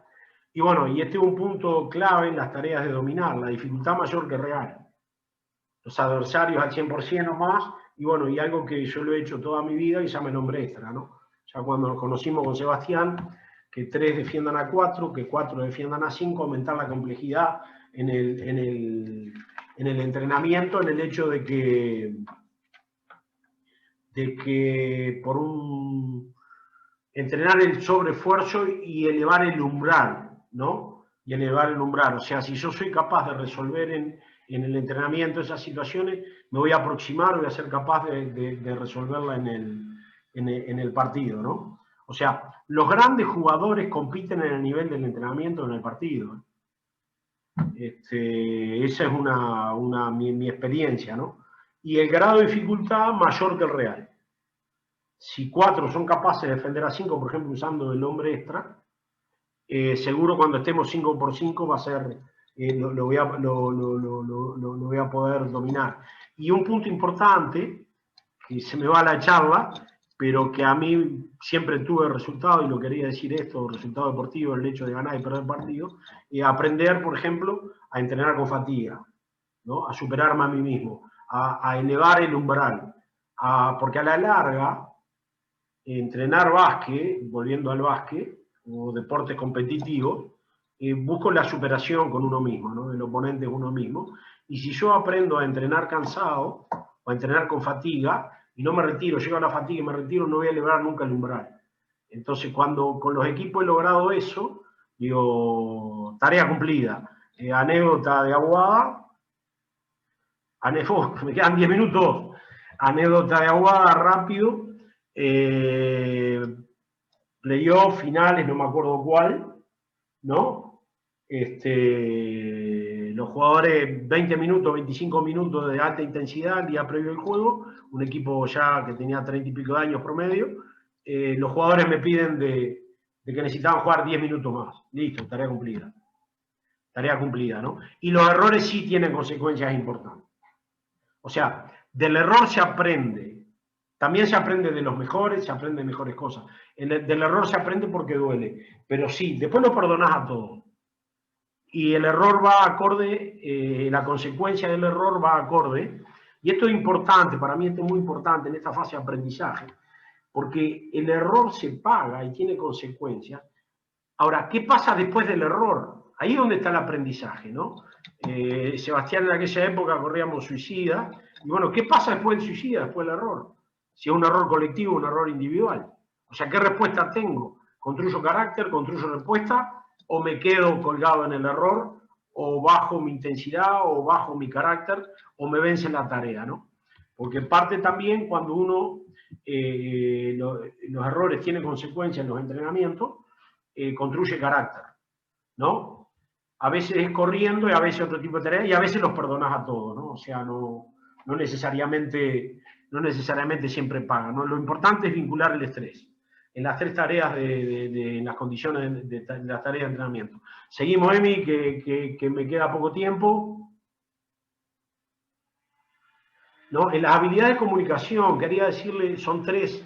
Y bueno, y este es un punto clave en las tareas de dominar, la dificultad mayor que real. Los adversarios al 100% o más, y bueno, y algo que yo lo he hecho toda mi vida y ya me nombré extra, ¿no? Ya cuando nos conocimos con Sebastián, que 3 defiendan a 4, que 4 defiendan a 5, aumentar la complejidad en el entrenamiento, en el hecho de que por entrenar el sobreesfuerzo y elevar el umbral, ¿no? Y elevar el umbral. O sea, si yo soy capaz de resolver en el entrenamiento esas situaciones, me voy a aproximar, voy a ser capaz de resolverla en el partido, ¿no? O sea, los grandes jugadores compiten en el nivel del entrenamiento en el partido. Esa es mi experiencia, ¿no? Y el grado de dificultad mayor que el real. Si 4 son capaces de defender a 5, por ejemplo, usando el hombre extra, seguro cuando estemos 5 por 5 va a ser, lo voy a poder dominar. Y un punto importante, que se me va la charla, pero que a mí siempre tuve resultado, y lo quería decir esto, resultado deportivo, el hecho de ganar y perder partidos, aprender, por ejemplo, a entrenar con fatiga, ¿no? A superarme a mí mismo, a elevar el umbral, porque a la larga, entrenar básquet, volviendo al básquet, o deportes competitivos, busco la superación con uno mismo, ¿no? El oponente es uno mismo. Y si yo aprendo a entrenar cansado, o a entrenar con fatiga, y no me retiro, llego a la fatiga y me retiro, no voy a elevar nunca el umbral. Entonces, cuando con los equipos he logrado eso, digo, tarea cumplida. Anécdota de Aguada, me quedan 10 minutos. Anécdota de Aguada, rápido. Playoff, finales, no me acuerdo cuál, ¿no? Los jugadores 20 minutos, 25 minutos de alta intensidad el día previo al juego, un equipo ya que tenía 30 y pico de años promedio, los jugadores me piden de que necesitaban jugar 10 minutos más. Listo, tarea cumplida. Tarea cumplida, ¿no? Y los errores sí tienen consecuencias importantes. O sea, del error se aprende. También se aprende de los mejores, se aprende de mejores cosas. Del error se aprende porque duele. Pero sí, después lo perdonás a todos. Y el error va acorde, la consecuencia del error va acorde. Y esto es importante, para mí esto es muy importante en esta fase de aprendizaje, porque el error se paga y tiene consecuencias. Ahora, ¿qué pasa después del error? Ahí es donde está el aprendizaje, ¿no? Sebastián en aquella época corríamos suicida. Y bueno, ¿qué pasa después del suicida, después del error? Si es un error colectivo o un error individual. O sea, ¿qué respuesta tengo? ¿Construyo carácter, construyo respuesta? ¿O me quedo colgado en el error? ¿O bajo mi intensidad? ¿O bajo mi carácter? ¿O me vence la tarea, ¿no? Porque parte también cuando uno, los errores tienen consecuencias en los entrenamientos, construye carácter, ¿no? A veces es corriendo y a veces otro tipo de tareas y a veces los perdonas a todos, ¿no? O sea, no necesariamente siempre pagan, ¿no? Lo importante es vincular el estrés en las 3 tareas en las condiciones de las tareas de entrenamiento. Seguimos, Emi, que me queda poco tiempo. ¿No? En las habilidades de comunicación, quería decirle, son tres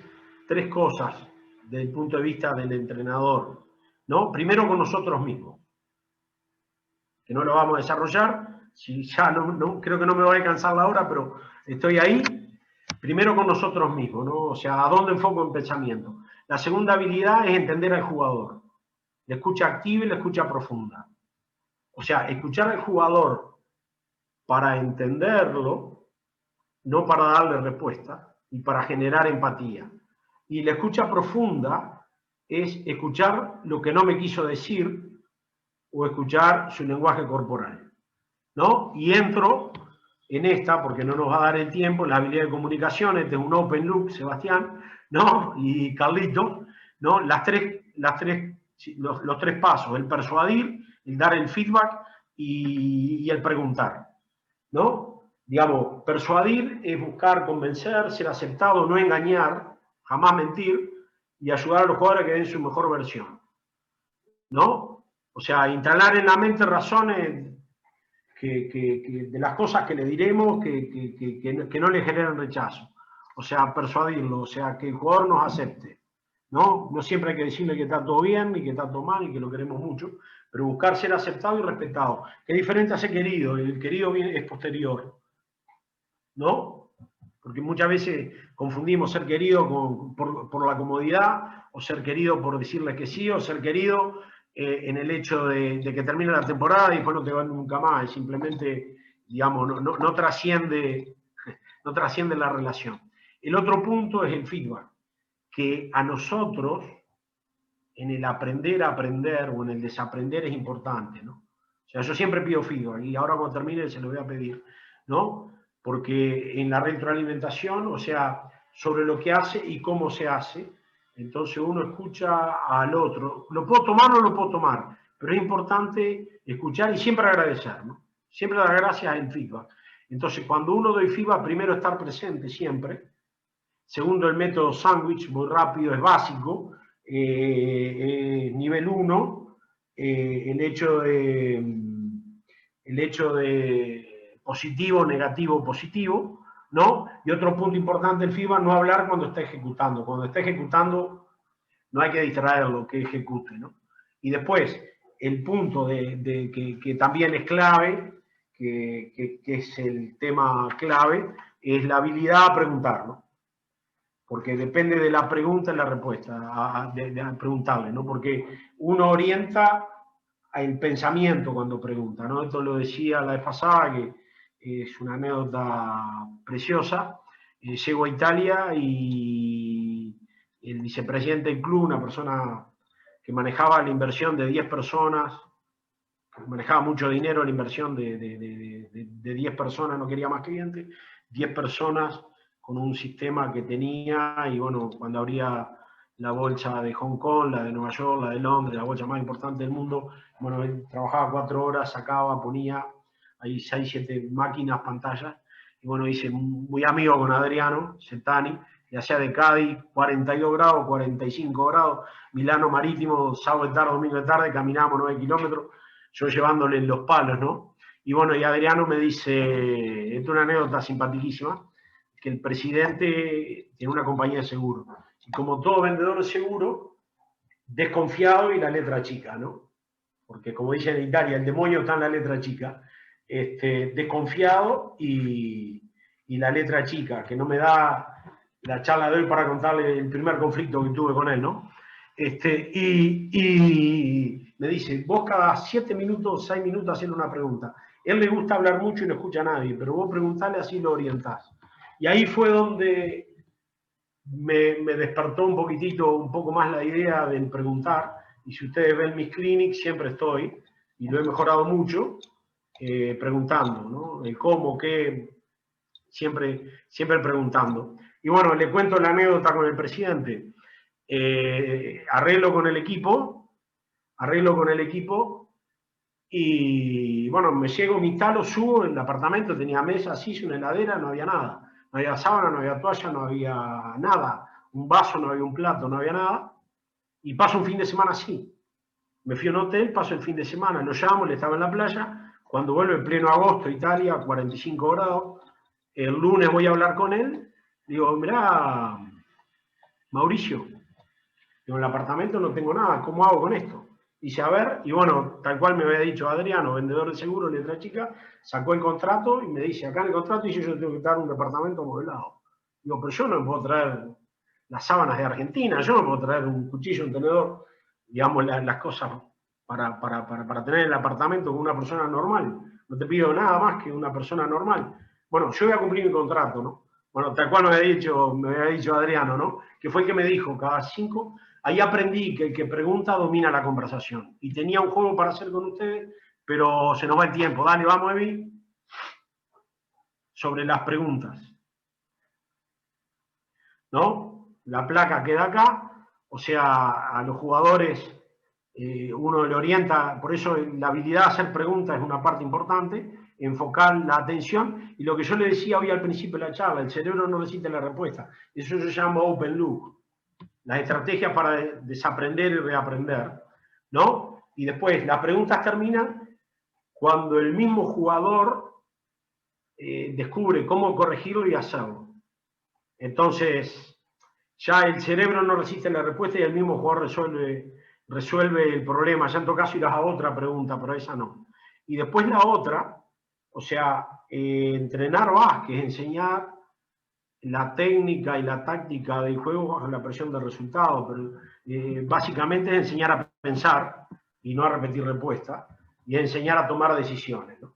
cosas desde el punto de vista del entrenador. ¿no? Primero con nosotros mismos, que no lo vamos a desarrollar, si ya creo que no me va a alcanzar la hora, pero estoy ahí. Primero con nosotros mismos, ¿no? O sea, ¿a dónde enfoco el pensamiento? La segunda habilidad es entender al jugador. La escucha activa y la escucha profunda. O sea, escuchar al jugador para entenderlo, no para darle respuesta, y para generar empatía. Y la escucha profunda es escuchar lo que no me quiso decir o escuchar su lenguaje corporal, ¿no? Y entro en esta, porque no nos va a dar el tiempo, la habilidad de comunicación, este es un open loop, Sebastián, ¿no? Y Carlito, ¿no? Los tres pasos, el persuadir, el dar el feedback y el preguntar, ¿no? Digamos, persuadir es buscar convencer, ser aceptado, no engañar, jamás mentir, y ayudar a los jugadores a que den su mejor versión, ¿no? O sea, instalar en la mente razones de las cosas que le diremos que no le generen rechazo. O sea, persuadirlo, o sea, que el jugador nos acepte, ¿no? No siempre hay que decirle que está todo bien, ni que está todo mal, y que lo queremos mucho, pero buscar ser aceptado y respetado. Que es diferente a ser querido, el querido es posterior, ¿no? Porque muchas veces confundimos ser querido por la comodidad, o ser querido por decirle que sí, o ser querido en el hecho de que termine la temporada y después no te van nunca más, simplemente, digamos, no trasciende la relación. El otro punto es el feedback, que a nosotros, en el aprender a aprender o en el desaprender es importante, ¿no? O sea, yo siempre pido feedback y ahora cuando termine se lo voy a pedir, ¿no? Porque en la retroalimentación, o sea, sobre lo que hace y cómo se hace, entonces uno escucha al otro. ¿Lo puedo tomar o no lo puedo tomar? Pero es importante escuchar y siempre agradecer, ¿no? Siempre dar gracias al feedback. Entonces, cuando uno doy feedback, primero estar presente siempre. Segundo, el método sándwich, muy rápido, es básico. Nivel 1, el hecho de positivo, negativo, positivo, ¿no? Y otro punto importante del feedback, no hablar cuando está ejecutando. Cuando está ejecutando, no hay que distraerlo, que ejecute, ¿no? Y después, el punto que también es clave, que es el tema clave, es la habilidad a preguntar, ¿no? Porque depende de la pregunta y la respuesta, de preguntarle, ¿no? Porque uno orienta el pensamiento cuando pregunta, ¿no? Esto lo decía la vez pasada, que es una anécdota preciosa. Llego a Italia y el vicepresidente del club, una persona que manejaba la inversión de 10 personas, manejaba mucho dinero la inversión de 10 personas, no quería más clientes, 10 personas con un sistema que tenía, y bueno, cuando abría la bolsa de Hong Kong, la de Nueva York, la de Londres, la bolsa más importante del mundo, bueno, él trabajaba 4 horas, sacaba, ponía ahí 6, 7 máquinas, pantallas, y bueno, hice muy amigo con Adriano Centani, y hacía de Cádiz 42 grados, 45 grados, Milano Marítimo, sábado de tarde, domingo de tarde, caminamos 9 kilómetros, yo llevándole los palos, ¿no? Y bueno, y Adriano me dice, es una anécdota simpaticísima, que el presidente tiene una compañía de seguro. Y como todo vendedor de seguro, desconfiado y la letra chica, ¿no? Porque como dicen en Italia, el demonio está en la letra chica. Desconfiado y la letra chica, que no me da la charla de hoy para contarle el primer conflicto que tuve con él, ¿no? Y me dice, vos cada 7 minutos, 6 minutos haciendo una pregunta. Él le gusta hablar mucho y no escucha a nadie, pero vos preguntale, así lo orientás. Y ahí fue donde me despertó un poco más la idea del preguntar. Y si ustedes ven mis clinics, siempre estoy, y lo he mejorado mucho, preguntando, ¿no? El cómo, qué, siempre preguntando. Y bueno, le cuento la anécdota con el presidente. Arreglo con el equipo y bueno, me llego, me instalo, subo en el apartamento, tenía mesa, silla, una heladera, no había nada. No había sábana, no había toalla, no había nada. Un vaso, no había un plato, no había nada. Y paso un fin de semana así. Me fui a un hotel, paso el fin de semana, lo llamo, él estaba en la playa. Cuando vuelve en pleno agosto, Italia, 45 grados, el lunes voy a hablar con él. Digo, mirá, Mauricio, en el apartamento no tengo nada, ¿cómo hago con esto? Dice, a ver, y bueno, tal cual me había dicho Adriano, vendedor de seguro, letra chica, sacó el contrato y me dice, acá en el contrato dice yo tengo que dar un departamento amueblado. Digo, pero yo no me puedo traer las sábanas de Argentina, yo no puedo traer un cuchillo, un tenedor, digamos, las cosas para tener el apartamento con una persona normal. No te pido nada más que una persona normal. Bueno, yo voy a cumplir mi contrato, ¿no? Bueno, tal cual me había dicho Adriano, ¿no? Que fue el que me dijo, cada 5, ahí aprendí que el que pregunta domina la conversación. Y tenía un juego para hacer con ustedes, pero se nos va el tiempo. Dale, vamos, Evi. Sobre las preguntas. ¿No? La placa queda acá, o sea, a los jugadores uno le orienta, por eso la habilidad de hacer preguntas es una parte importante, enfocar la atención, y lo que yo le decía hoy al principio de la charla, el cerebro no necesita la respuesta, eso yo llamo open loop, las estrategias para desaprender y reaprender, ¿no? Y después, las preguntas terminan cuando el mismo jugador descubre cómo corregirlo y hacerlo. Entonces, ya el cerebro no resiste la respuesta y el mismo jugador resuelve el problema. Ya en todo caso irás a otra pregunta, pero esa no. Y después la otra, o sea, entrenar básquet, enseñar la técnica y la táctica del juego bajo la presión del resultado, pero básicamente es enseñar a pensar y no a repetir respuestas, y enseñar a tomar decisiones, ¿no?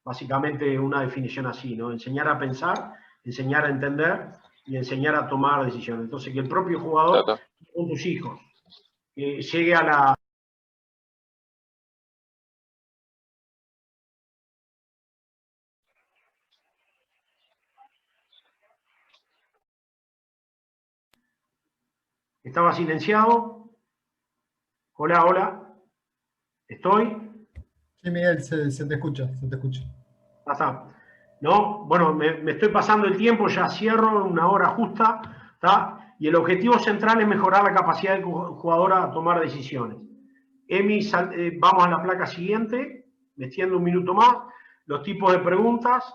Básicamente una definición así, ¿no? Enseñar a pensar, enseñar a entender y enseñar a tomar decisiones. Entonces, que el propio jugador, Claro. con tus hijos, llegue a la... ¿Estaba silenciado? Hola, hola. ¿Estoy? Sí, Miguel, se te escucha, se te escucha. Ya está. ¿No? Bueno, me estoy pasando el tiempo, ya cierro, una hora justa, ¿está? Y el objetivo central es mejorar la capacidad del jugador a tomar decisiones. Emi, vamos a la placa siguiente, me extiendo un minuto más. Los tipos de preguntas,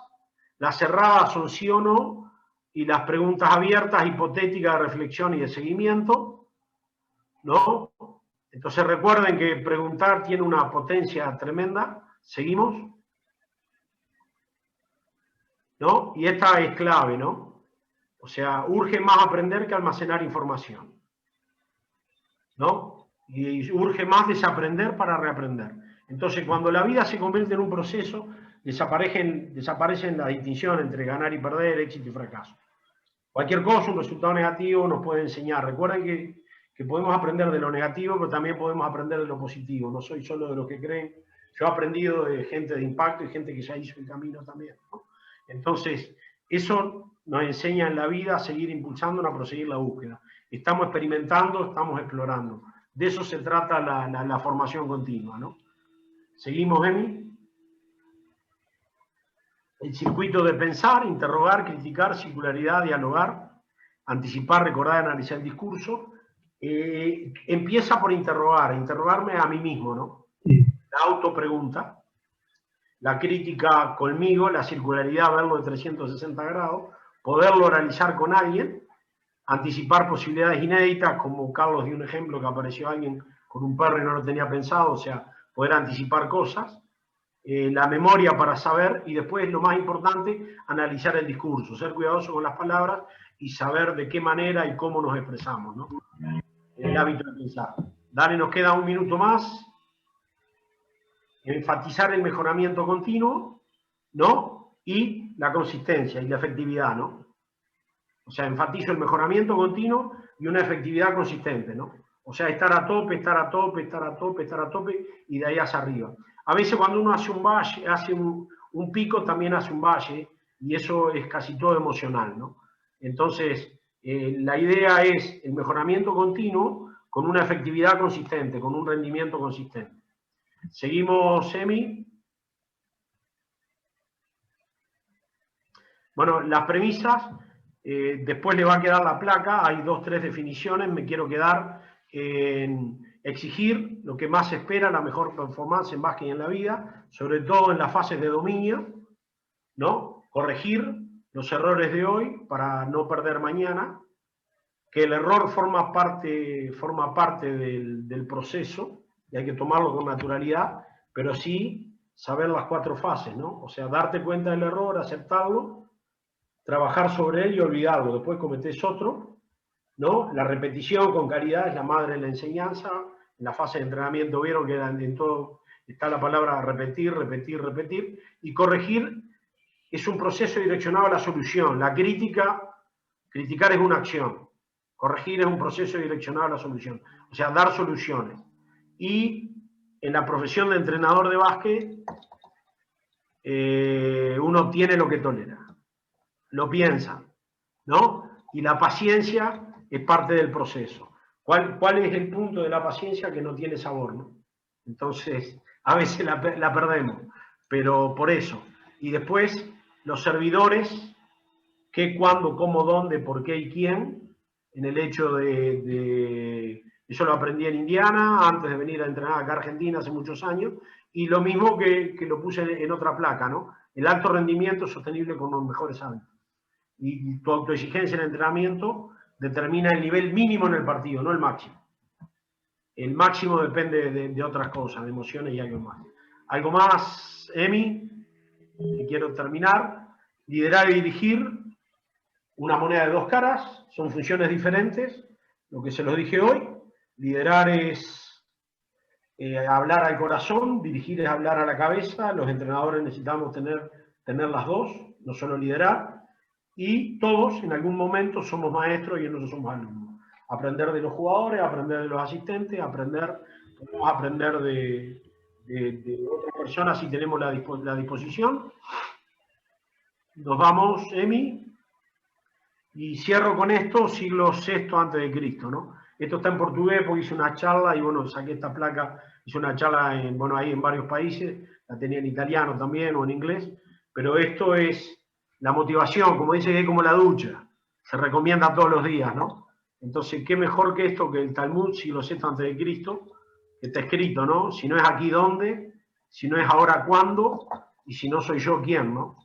las cerradas son sí o no, y las preguntas abiertas, hipotéticas, de reflexión y de seguimiento, ¿no? Entonces recuerden que preguntar tiene una potencia tremenda. ¿Seguimos? ¿No? Y esta es clave, ¿no? O sea, urge más aprender que almacenar información, ¿no? Y urge más desaprender para reaprender. Entonces, cuando la vida se convierte en un proceso, desaparecen la distinción entre ganar y perder, éxito y fracaso. Cualquier cosa, un resultado negativo nos puede enseñar. Recuerden que podemos aprender de lo negativo, pero también podemos aprender de lo positivo. No soy solo de los que creen. Yo he aprendido de gente de impacto y gente que ya hizo el camino también, ¿no? Entonces, eso nos enseña en la vida a seguir impulsándonos, a proseguir la búsqueda. Estamos experimentando, estamos explorando. De eso se trata la formación continua, ¿no? ¿Seguimos, Emi? El circuito de pensar, interrogar, criticar, circularidad, dialogar, anticipar, recordar, analizar el discurso. Empieza por interrogarme a mí mismo, ¿no? La autopregunta, la crítica conmigo, la circularidad, verlo de 360 grados, poderlo realizar con alguien, anticipar posibilidades inéditas, como Carlos dio un ejemplo que apareció alguien con un perro y no lo tenía pensado, o sea, poder anticipar cosas, la memoria para saber, y después, lo más importante, analizar el discurso, ser cuidadoso con las palabras y saber de qué manera y cómo nos expresamos, ¿no? El hábito de pensar. Dale, nos queda un minuto más. Enfatizar el mejoramiento continuo, ¿no? Y la consistencia y la efectividad, ¿no? O sea, enfatizo el mejoramiento continuo y una efectividad consistente, ¿no? O sea, estar a tope, estar a tope, estar a tope, estar a tope, y de ahí hacia arriba. A veces cuando uno hace un valle, hace un pico, también hace un valle, y eso es casi todo emocional, ¿no? Entonces, la idea es el mejoramiento continuo con una efectividad consistente, con un rendimiento consistente. Seguimos, Emi. Bueno, las premisas, después le va a quedar la placa, hay 2 o 3 definiciones, me quiero quedar en exigir lo que más se espera, la mejor performance en básquet y en la vida, sobre todo en las fases de dominio, ¿no? Corregir los errores de hoy para no perder mañana, que el error forma parte del proceso, y hay que tomarlo con naturalidad, pero sí saber las 4 fases, ¿no? O sea, darte cuenta del error, aceptarlo, trabajar sobre él y olvidarlo. Después cometés otro, ¿no? La repetición con calidad es la madre de la enseñanza. En la fase de entrenamiento vieron que en todo está la palabra repetir, repetir, repetir. Y corregir es un proceso direccionado a la solución. La criticar es una acción. Corregir es un proceso direccionado a la solución. O sea, dar soluciones. Y en la profesión de entrenador de básquet, uno tiene lo que tolera. Lo piensa, ¿no? Y la paciencia es parte del proceso. ¿Cuál es el punto de la paciencia? Que no tiene sabor, ¿no? Entonces, a veces la perdemos, pero por eso. Y después, los servidores, qué, cuándo, cómo, dónde, por qué y quién, en el hecho de eso lo aprendí en Indiana, antes de venir a entrenar acá a Argentina hace muchos años, y lo mismo que lo puse en otra placa, ¿no? El alto rendimiento sostenible con los mejores hábitos. Y tu autoexigencia en el entrenamiento determina el nivel mínimo en el partido, no el máximo. El máximo depende de otras cosas, de emociones y algo más. ¿Algo más, Emi? Que quiero terminar. Liderar y dirigir, una moneda de 2 caras, son funciones diferentes. Lo que se los dije hoy, liderar es hablar al corazón, dirigir es hablar a la cabeza. Los entrenadores necesitamos tener las dos, no solo liderar. Y todos en algún momento somos maestros y nosotros somos alumnos. Aprender de los jugadores, aprender de los asistentes, podemos aprender de otras personas si tenemos la disposición. Nos vamos, Emi, y cierro con esto, siglo VI antes de Cristo, ¿no? Esto está en portugués porque hice una charla y bueno, saqué esta placa, hice una charla ahí en varios países, la tenía en italiano también o en inglés, pero esto es la motivación, como dice, que es como la ducha, se recomienda todos los días, ¿no? Entonces, ¿qué mejor que esto, que el Talmud, siglo VI antes de Cristo, que está escrito, ¿no? Si no es aquí, ¿dónde? Si no es ahora, ¿cuándo? Y si no soy yo, ¿quién, no?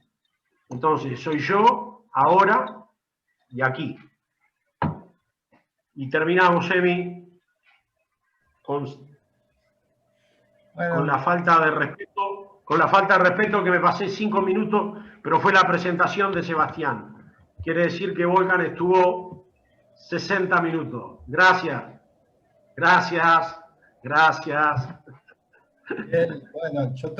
Entonces, soy yo, ahora y aquí. Y terminamos, Emi, con la falta de respeto, que me pasé 5 minutos, pero fue la presentación de Sebastián. Quiere decir que Volkan estuvo 60 minutos. Gracias. Gracias. Bien, bueno, yo